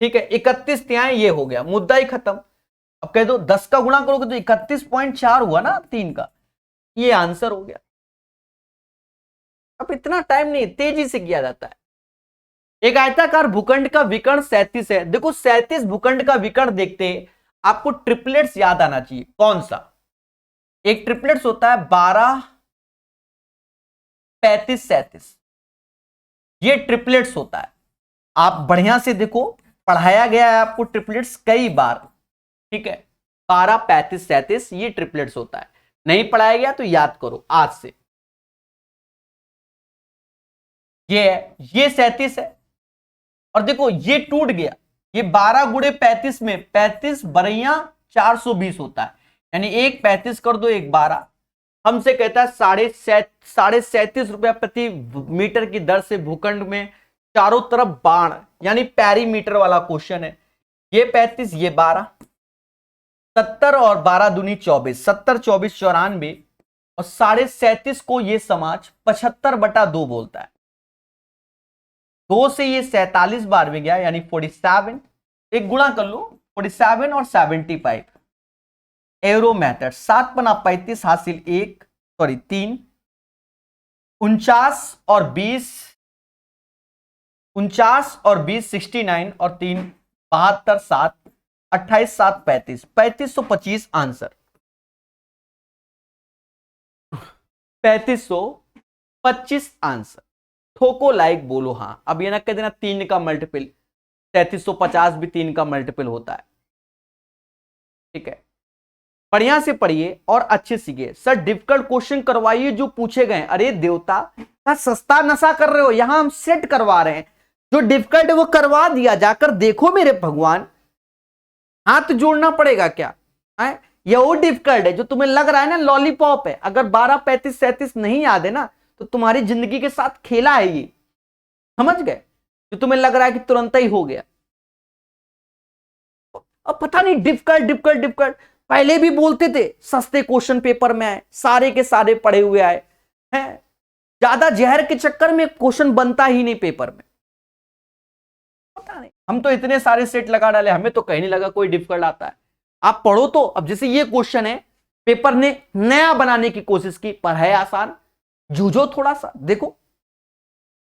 ठीक है, 31 त्याएं, ये हो गया, मुद्दा ही खत्म। अब कह दो 10 का गुणा करोगे तो 31.4 हुआ ना 3 का, ये आंसर हो गया। अब इतना टाइम नहीं, तेजी से किया जाता है। एक आयताकार भूखंड का विकर्ण 37 है। देखो 37 भूखंड का विकर्ण देखते आपको ट्रिपलेट्स याद आना चाहिए। कौन सा? एक ट्रिपलेट्स होता है 12 35 37, ये ट्रिपलेट्स होता है। आप बढ़िया से देखो, पढ़ाया गया है आपको ट्रिपलेट्स कई बार, ठीक है। 12, 35, 37 ये ट्रिपलेट्स होता है। नहीं पढ़ाया गया तो याद करो आज से। ये है, ये 37 है, और देखो ये टूट गया, ये 12 गुणे 35 में 35 बरैया 420 होता है, यानी एक 35 कर दो, एक 12। हमसे कहता है 37.5 रुपया प्रति मीटर की दर से भूखंड में चारों तरफ बाण, यानी पैरीमीटर वाला क्वेश्चन है। ये 35, ये 12, 70 और 12 दूनी 24, 70, 24, 94, और 37.5 को ये समाज 75/2 बोलता है। 2 से ये 47 बार में गया, यानी 47, एक गुणा कर लो, 47 और 75। एरो मेथड, 7 बना 35 हासिल 1, सॉरी 3, 49 और 20, 69 और 3 72, 7 28, 7 35, 3525 आंसर, 3525 आंसर। ठोको लाइक, बोलो हाँ। अब ये ना कह देना 3 का मल्टीपल, 3350 भी 3 का मल्टीपल होता है, ठीक है। बढ़िया से पढ़िए और अच्छे सीखिए। सर डिफिकल्ट क्वेश्चन करवाइए जो पूछे गए। अरे देवता, सस्ता नशा कर रहे हो, यहां हम सेट करवा रहे हैं, जो डिफिकल्ट है वो करवा दिया, जाकर देखो मेरे भगवान। हाथ जोड़ना पड़ेगा क्या है? ये वो डिफिकल्ट है जो तुम्हें लग रहा है ना लॉलीपॉप है। अगर 12, 35, 37 नहीं याद है ना, तो तुम्हारी जिंदगी के साथ खेला है ये, समझ गए? जो तुम्हें लग रहा है कि तुरंत ही हो गया, अब पता नहीं डिफिकल्ट डिफिकल्ट डिफिकल्ट। पहले भी बोलते थे सस्ते क्वेश्चन पेपर में आए, सारे के सारे पढ़े हुए आए हैं। ज्यादा जहर के चक्कर में क्वेश्चन बनता ही नहीं पेपर में, पता नहीं। हम तो इतने सारे सेट लगा डाले, हमें तो कहीं नहीं लगा कोई डिफिकल्ट आता है। आप पढ़ो तो। अब जैसे ये क्वेश्चन है, पेपर ने नया बनाने की कोशिश की, पर है आसान, जूझो थोड़ा सा। देखो,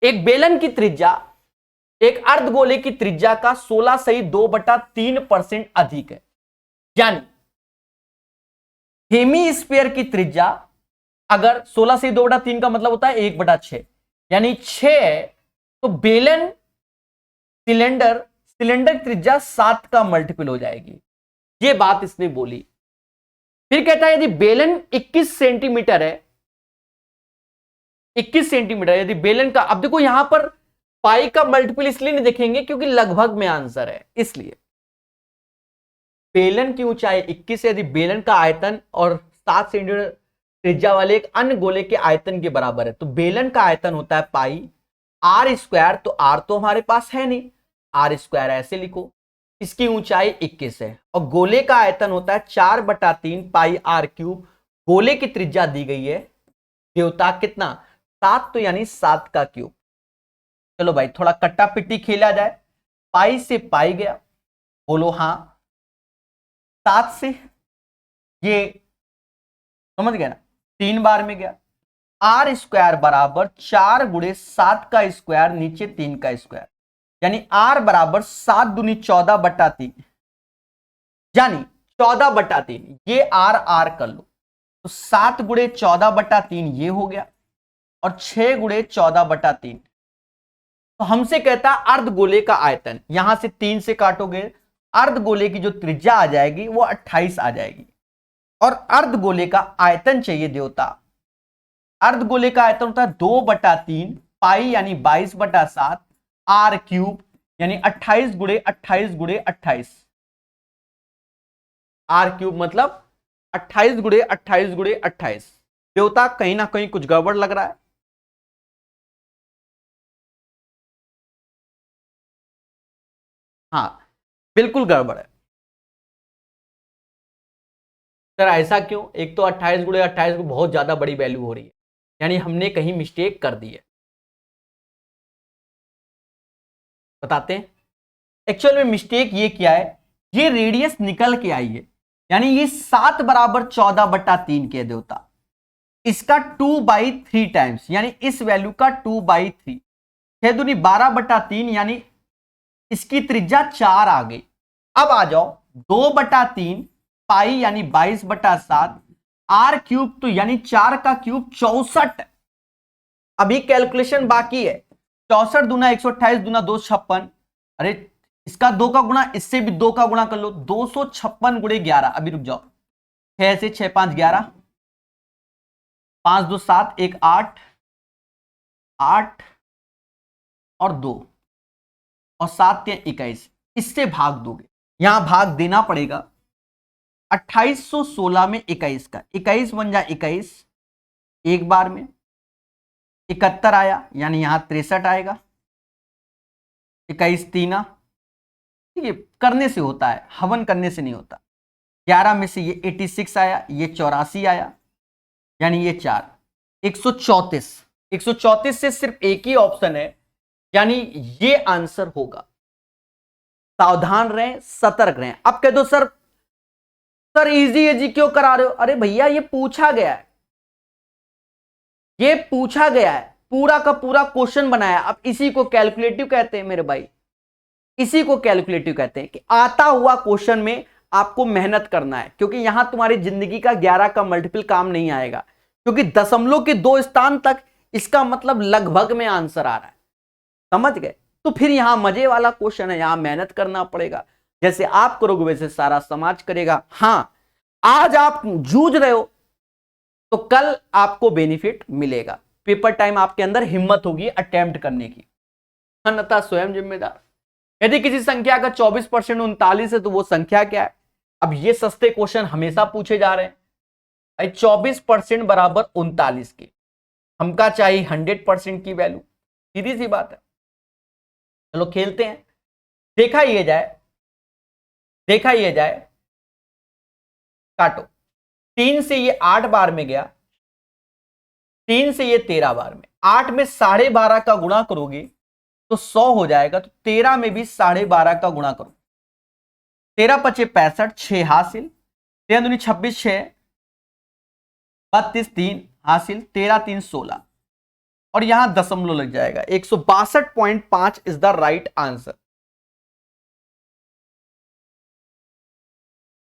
एक बेलन की त्रिज्या एक अर्धगोले की त्रिज्या का 16.2/3% अधिक है, यानी हेमी स्फीयर की त्रिज्या अगर 16/2/3 का मतलब होता है 1/6, यानी 6 है, तो बेलन सिलेंडर त्रिज्या 7 का मल्टीपल हो जाएगी। ये बात इसने बोली। फिर कहता है यदि बेलन 21 सेंटीमीटर है, 21 सेंटीमीटर यदि बेलन का, अब देखो यहां पर पाई का मल्टीपल इसलिए नहीं देखेंगे क्योंकि लगभग में आंसर है, इसलिए बेलन की ऊंचाई 21 है यदि बेलन का आयतन और 7 सेंटीमीटर त्रिज्या वाले एक अन्य गोले के आयतन के बराबर है, तो बेलन का आयतन होता है पाई आर स्क्वायर, तो आर तो हमारे पास है नहीं, आर स्क्वायर ऐसे लिखो। इसकी ऊंचाई 21 है और गोले का आयतन होता है 4/3 पाई आर क्यूब। गोले की त्रिज्या दी गई है देवता कितना, 7, तो यानी 7 का क्यूब। चलो भाई थोड़ा कट्टा पिट्टी खेला जाए, पाई से पाई गया, बोलो हाँ। 7 से ये समझ गया ना, 3 बार में गया। आर स्क्वायर बराबर 4 गुणे 7 का स्क्वायर नीचे 3 का स्क्वायर, यानी आर बराबर 7 दूनी 14/3, यानी 14/3। ये आर आर कर लो, तो 7 गुणे 14/3 ये हो गया, और 6 गुणे 14/3। तो हमसे कहता अर्धगोले का आयतन, यहां से 3 से काटोगे, अर्धगोले की जो त्रिज्या आ जाएगी वो 28 आ जाएगी, और अर्धगोले का आयतन चाहिए देवता। अर्धगोले का आयतन होता है 2/3 पाई यानी 22/7 आर क्यूब, यानी 28 गुणे 28 गुणे 28। आर क्यूब मतलब 28 गुणे 28 गुणे 28। देवता कहीं ना कहीं कुछ गड़बड़ लग रहा है। हाँ बिल्कुल गड़बड़ है सर। ऐसा क्यों? एक तो 28 गुणे 28 को बहुत ज्यादा बड़ी वैल्यू हो रही है, यानी हमने कहीं मिस्टेक कर दी है। बताते हैं एक्चुअल में मिस्टेक ये किया है, ये रेडियस निकल के आई है, यानी ये 7 बराबर 14/3 के देवता, इसका 2/3 टाइम्स, यानी इस वैल्यू का 2/3, 6 दूनी 12/3, यानी इसकी त्रिज्या 4 आ गई। अब आ जाओ 2/3 पाई यानी 22/7 आर क्यूब, तो यानी 4 का क्यूब 64। अभी कैलकुलेशन बाकी है। 64 दूना 128 दूना 2 56, अरे इसका 2 का गुणा, इससे भी 2 का गुणा कर लो, 256 गुणे 11। अभी रुक जाओ, 6 से 6 5 11, 5 2 7 1 8, 8 और 2 और 7 3 21, इससे भाग दोगे, यहां भाग देना पड़ेगा। 2816 में 21 का, 21 बन जाए 21 एक बार में, 71 आया, यानी यहां 63 आएगा, 21 तीना, ठीक है, करने से होता है, हवन करने से नहीं होता। 11 में से ये 86 आया, ये 84 आया, यानी ये 4, 134। 134 से सिर्फ एक ही ऑप्शन है, यानी ये आंसर होगा। सावधान रहें, सतर्क रहें। अब कह दो सर इजी है जी, क्यों करा रहे हो? अरे भैया ये पूछा गया है, ये पूछा गया है, पूरा का पूरा क्वेश्चन बनाया। अब इसी को कैलकुलेटिव कहते हैं मेरे भाई, इसी को कैलकुलेटिव कहते हैं कि आता हुआ क्वेश्चन में आपको मेहनत करना है, क्योंकि यहां तुम्हारी जिंदगी का 11 का मल्टीपल काम नहीं आएगा, क्योंकि दशमलव के 2 स्थान तक, इसका मतलब लगभग में आंसर आ रहा है, समझ गए? तो फिर यहां मजे वाला क्वेश्चन है, यहां मेहनत करना पड़ेगा। जैसे आप करोगे वैसे सारा समाज करेगा। हां, आज आप जूझ रहे हो तो कल आपको बेनिफिट मिलेगा। पेपर टाइम आपके अंदर हिम्मत होगी अटेम्प्ट करने की, अन्यथा स्वयं जिम्मेदार। यदि किसी संख्या का 24% 39 है तो वो संख्या क्या है? अब ये सस्ते क्वेश्चन हमेशा पूछे जा रहे हैं भाई। 24% बराबर 39 के, हमका चाहिए 100% की वैल्यू, सीधी सी बात है। चलो खेलते हैं, देखा ये जाए। काटो, 3 से ये 8 बार में गया, 3 से ये 13 बार में, 8 में 12.5 का गुणा करोगे तो 100 हो जाएगा। तो 13 में भी 12.5 का गुणा करो, 13 पचे 65, 6 हासिल, 13 दूनी 26, 6 32, 3 हासिल, 13 3 16, और यहां दशमलव लग जाएगा। 162.5 इज द राइट आंसर।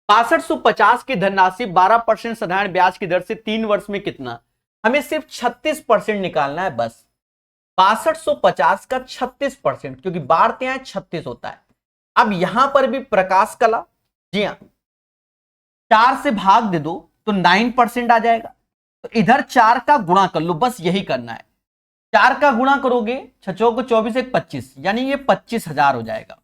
6250 की धनराशि 12% साधारण ब्याज की दर से 3 वर्ष में कितना? हमें सिर्फ 36% निकालना है बस। 6250 का 36%, क्योंकि बार त्या 36 होता है। अब यहां पर भी प्रकाश कला, जी हां, 4 से भाग दे दो तो 9% आ जाएगा। तो इधर 4 का गुणा कर लो, बस यही करना है। 4 का गुणा करोगे, 6 को 24 1 25, यानी ये 25,000 हो जाएगा।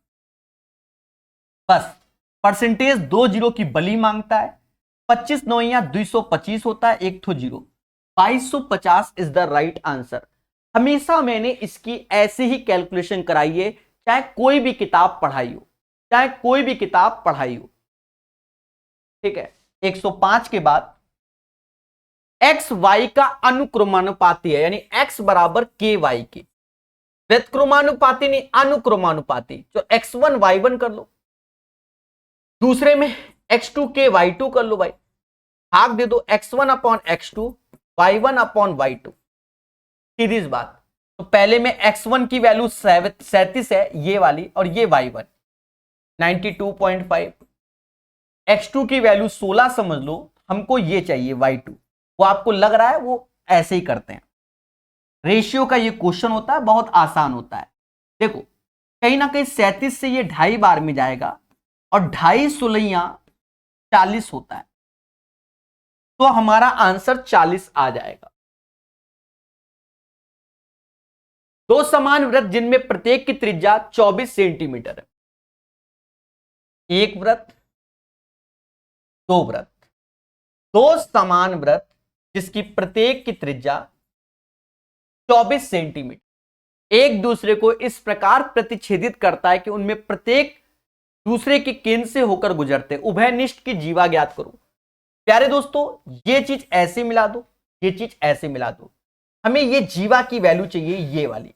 बस परसेंटेज 2 जीरो की बली मांगता है। 25 9 225 होता है, एक ठो zero, 2250 is the right answer. हमेशा मैंने इसकी ऐसे ही कैलकुलेशन कराई है, चाहे कोई भी किताब पढ़ाई हो, ठीक है। 105 के बाद एक्स वाई का अनुक्रमानुपाती है, यानी एक्स बराबर के वाई के, व्युत्क्रमानुपाती नहीं, अनुक्रमानुपाती। तो x1 y1 कर लो, दूसरे में x2 के y2 कर लो भाई, भाग दे दो x1 upon x2, y1 upon y2, सीधी सी बात। तो पहले में x1 की वैल्यू 37 है, ये वाली, और ये y1 92.5, x2 की वैल्यू 16 समझ लो, हमको ये चाहिए y2। वो आपको लग रहा है वो ऐसे ही करते हैं, रेशियो का ये क्वेश्चन होता है, बहुत आसान होता है। देखो कहीं ना कहीं 37 से ये 2.5 बार में जाएगा, और 2.5 16 40 होता है, तो हमारा आंसर 40 आ जाएगा। दो समान वृत्त जिनमें प्रत्येक की त्रिज्या 24 सेंटीमीटर है, एक वृत्त, दो वृत्त, दो समान वृत्त जिसकी प्रत्येक की त्रिज्या 24 सेंटीमीटर एक दूसरे को इस प्रकार प्रतिच्छेदित करता है कि उनमें प्रत्येक दूसरे के केंद्र से होकर गुजरते। उभयनिष्ठ की जीवा ज्ञात करो। प्यारे दोस्तों, ये चीज ऐसे मिला दो, ये चीज ऐसे मिला दो, हमें ये जीवा की वैल्यू चाहिए ये वाली।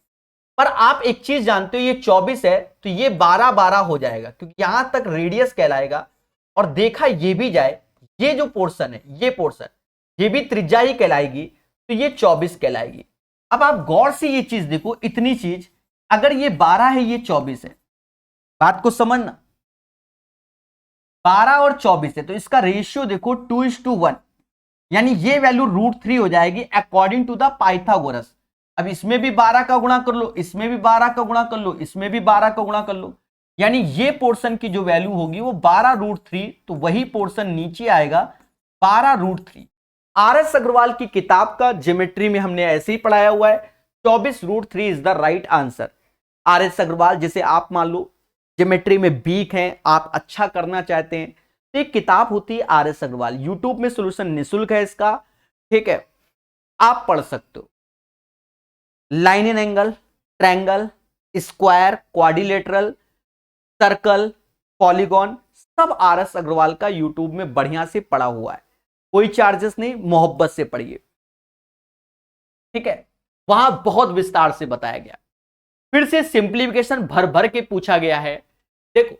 पर आप एक चीज जानते हो, ये 24 है तो ये 12 12 हो जाएगा, क्योंकि यहां तक रेडियस कहलाएगा। और देखा ये भी जाए, ये जो पोर्शन है, ये पोर्शन, ये भी त्रिज्या ही कहलाएगी, तो ये 24 कहलाएगी। अब आप गौर से ये चीज देखो, इतनी चीज, अगर ये 12 है, ये 24 है, बात को समझना, 12 और 24 है, तो इसका रेशियो देखो 2:1, यानी ये वैल्यू √3 हो जाएगी अकॉर्डिंग टू द पाइथागोरस। अब इसमें भी 12 का गुणा कर लो, इसमें भी 12 का गुणा कर लो, इसमें भी 12 का गुणा कर लो, यानी ये पोर्शन की जो वैल्यू होगी वो 12√3, तो वही पोर्शन नीचे आएगा 12√3। RS अग्रवाल की किताब का ज्योमेट्री में हमने ऐसे ही पढ़ाया हुआ है, 24√3 is the right answer. RS Agarwal, जैसे आप मान लो ज्योमेट्री में वीक हैं, आप अच्छा करना चाहते हैं, तो एक किताब होती है RS अग्रवाल, यूट्यूब में सोल्यूशन निःशुल्क है इसका, ठीक है, आप पढ़ सकते हो। Line and angle, triangle, square, quadrilateral, circle, polygon, सब RS अग्रवाल का यूट्यूब में बढ़िया से पढ़ा हुआ है, कोई चार्जेस नहीं, मोहब्बत से पढ़िए, ठीक है, वहां बहुत विस्तार से बताया गया। फिर से सिंप्लीफिकेशन भर भर के पूछा गया है। देखो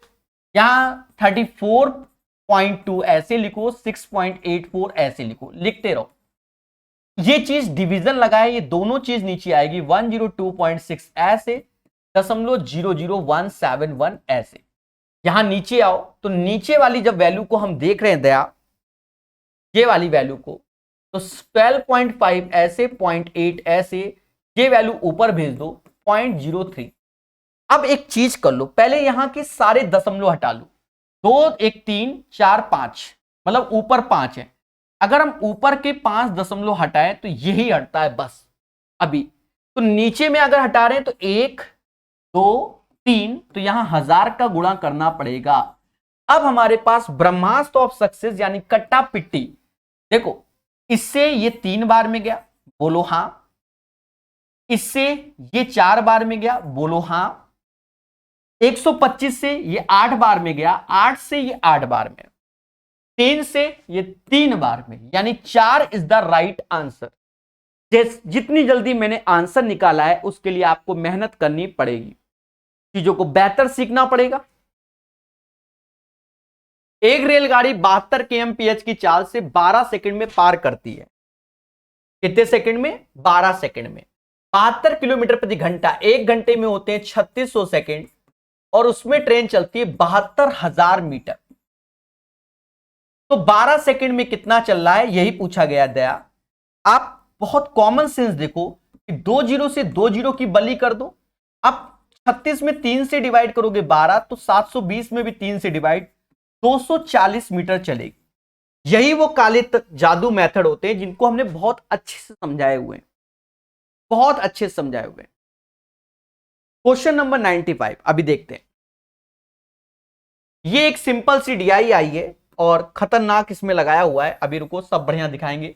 यहां 34.2 ऐसे लिखो, 6.84 ऐसे लिखो, लिखते रहो। ये चीज डिवीजन लगाए, ये दोनों चीज नीचे आएगी, 102.6 ऐसे, 0.00171 ऐसे। यहां नीचे आओ तो नीचे वाली जब वैल्यू को हम देख रहे हैं दया, ये वाली वैल्यू को, तो 12.5 ऐसे, 0.8 ऐसे, ये वैल्यू ऊपर भेज दो 0.03। अब एक चीज कर लो, पहले यहां के सारे दशमलव हटा लो, 2 1 3 4 5, मतलब ऊपर 5 है, अगर हम ऊपर के 5 दशमलव हटाएं तो यही हटता है बस अभी, तो नीचे में अगर हटा रहे हैं तो 1 2 3, तो यहां 1000 का गुणा करना पड़ेगा। अब हमारे पास ब्रह्मास्त्र ऑफ सक्सेस यानी कट्टा पिट्टी, देखो इससे ये 3 बार में गया, बोलो हां, इससे ये 4 बार में गया, बोलो हां, 125 से ये 8 बार में गया, 8 से ये 8 बार में, 3 से ये 3 बार में, यानी 4 इज द राइट आंसर। जितनी जल्दी मैंने आंसर निकाला है उसके लिए आपको मेहनत करनी पड़ेगी, चीजों को बेहतर सीखना पड़ेगा। एक रेलगाड़ी 72 kmph की चाल से 12 सेकंड में पार करती है, कितने सेकंड में? 12 सेकंड में। 72 किलोमीटर प्रति घंटा, एक घंटे में होते हैं 3600 सेकंड, और उसमें ट्रेन चलती है 72,000 मीटर, तो 12 सेकंड में कितना चल रहा है यही पूछा गया दया। आप बहुत कॉमन सेंस देखो कि 2 जीरो से 2 जीरो की बली कर दो, अब 36 में 3 से डिवाइड करोगे 12, तो 720 में भी 3 से डिवाइड, 240 मीटर चलेगी। यही वो काले जादू मेथड होते हैं जिनको हमने बहुत अच्छे से समझाए हुए हैं, बहुत अच्छे से समझाए हुए हैं। क्वेश्चन नंबर 95 अभी देखते हैं। ये एक सिंपल सी DI आई है और खतरनाक इसमें लगाया हुआ है, अभी रुको सब बढ़िया दिखाएंगे,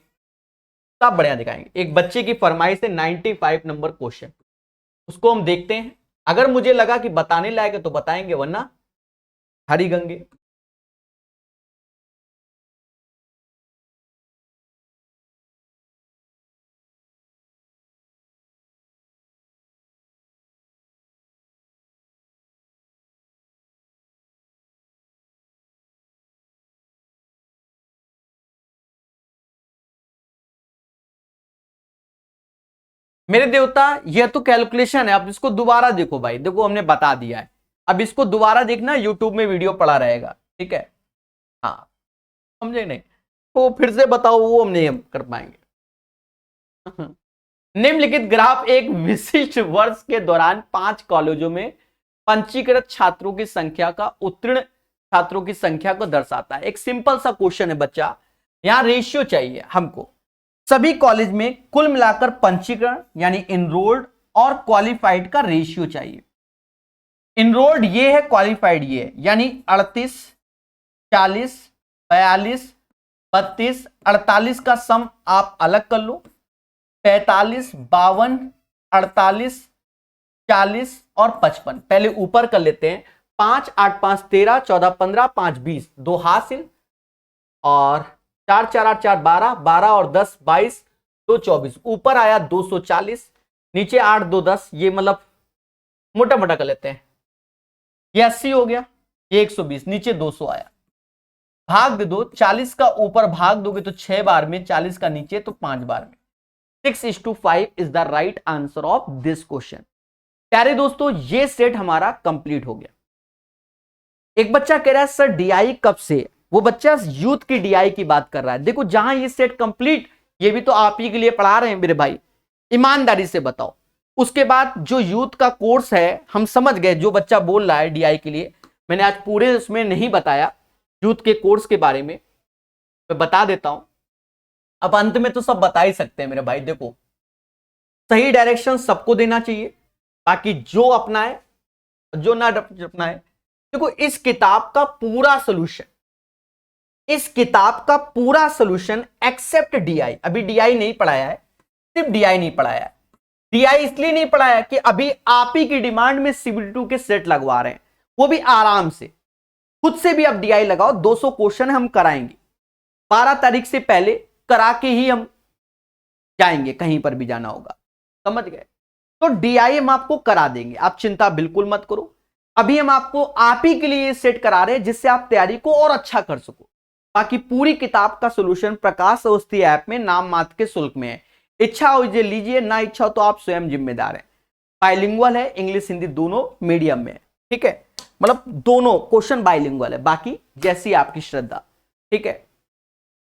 सब बढ़िया दिखाएंगे। एक बच्चे की फरमाइश है 95 नंबर क्वेश्चन, उसको हम देखते हैं, अगर मुझे लगा कि बताने लायक है तो बताएंगे, वरना हरी गंगे। मेरे देवता ये तो कैलकुलेशन है, अब इसको दोबारा देखो भाई, देखो हमने बता दिया है, अब इसको दोबारा देखना, यूट्यूब में वीडियो पड़ा रहेगा, ठीक है, हाँ समझे नहीं तो फिर से बताओ, वो हम नहीं कर पाएंगे। निम्नलिखित ग्राफ एक विशिष्ट वर्ष के दौरान 5 कॉलेजों में पंजीकृत छात्रों की संख्या का उत्तीर्ण छात्रों की संख्या को दर्शाता है। एक सिंपल सा क्वेश्चन है बच्चा, यहां रेशियो चाहिए हमको, सभी कॉलेज में कुल मिलाकर पंजीकरण यानी इनरोल्ड और क्वालिफाइड का रेशियो चाहिए। इनरोल्ड ये है, क्वालिफाइड ये है, यानी 38 40 42 32 48 का सम आप अलग कर लो, 45 52 48 40 और 55, पहले ऊपर कर लेते हैं, 5 8 5 13 14 15 5 20, 2 हासिल, और 4 4 8 4 12 12 और 10 22, 2 24, ऊपर आया 240, नीचे 8 2 10, ये मतलब मोटा मोटा कर लेते हैं, ये 80 हो गया, ये 120, नीचे 200 आया, भाग दे दो, 40 का ऊपर भाग दोगे तो 6 बार में, 40 का नीचे तो 5 बार में, 6:5 is the right answer of this question. प्यारे दोस्तों ये सेट हमारा कंप्लीट हो गया। एक बच्चा कह रहा है सर DI कब से, वो बच्चा यूथ की DI की बात कर रहा है। देखो जहां ये सेट कंप्लीट, ये भी तो आप ही के लिए पढ़ा रहे हैं मेरे भाई, ईमानदारी से बताओ। उसके बाद जो यूथ का कोर्स है, हम समझ गए जो बच्चा बोल रहा है डीआई के लिए, मैंने आज पूरे उसमें नहीं बताया यूथ के कोर्स के बारे में, मैं बता देता हूं। अब अंत में तो सब बता ही सकते हैं मेरे भाई। देखो, सही डायरेक्शन सबको देना चाहिए, बाकी जो अपनाए जो ना अपनाए। देखो, इस किताब का पूरा सोल्यूशन, इस किताब का पूरा सोल्यूशन एक्सेप्ट डीआई, अभी डीआई नहीं पढ़ाया है, सिर्फ डीआई नहीं पढ़ाया है। डीआई इसलिए नहीं पढ़ाया कि अभी आप ही की डिमांड में CBT2 के सेट लगवा रहे हैं, वो भी आराम से। खुद से भी आप डीआई लगाओ, 200 क्वेश्चन हम कराएंगे 12 तारीख से पहले, करा के ही हम जाएंगे, कहीं पर भी जाना होगा, समझ गए। तो डीआई हम आपको करा देंगे, आप चिंता बिल्कुल मत करो। अभी हम आपको आप ही के लिए सेट करा रहे हैं जिससे आप तैयारी को और अच्छा कर सको। बाकी पूरी किताब का सोल्यूशन प्रकाश अवस्थी ऐप में नाम मात्र के शुल्क में है। इच्छा हो जे लीजिए, ना इच्छा हो तो आप स्वयं जिम्मेदार हैं। बाइलिंगुअल है, इंग्लिश हिंदी दोनों मीडियम में है, ठीक है, मतलब दोनों क्वेश्चन बाइलिंगुअल है, बाकी जैसी आपकी श्रद्धा, ठीक है।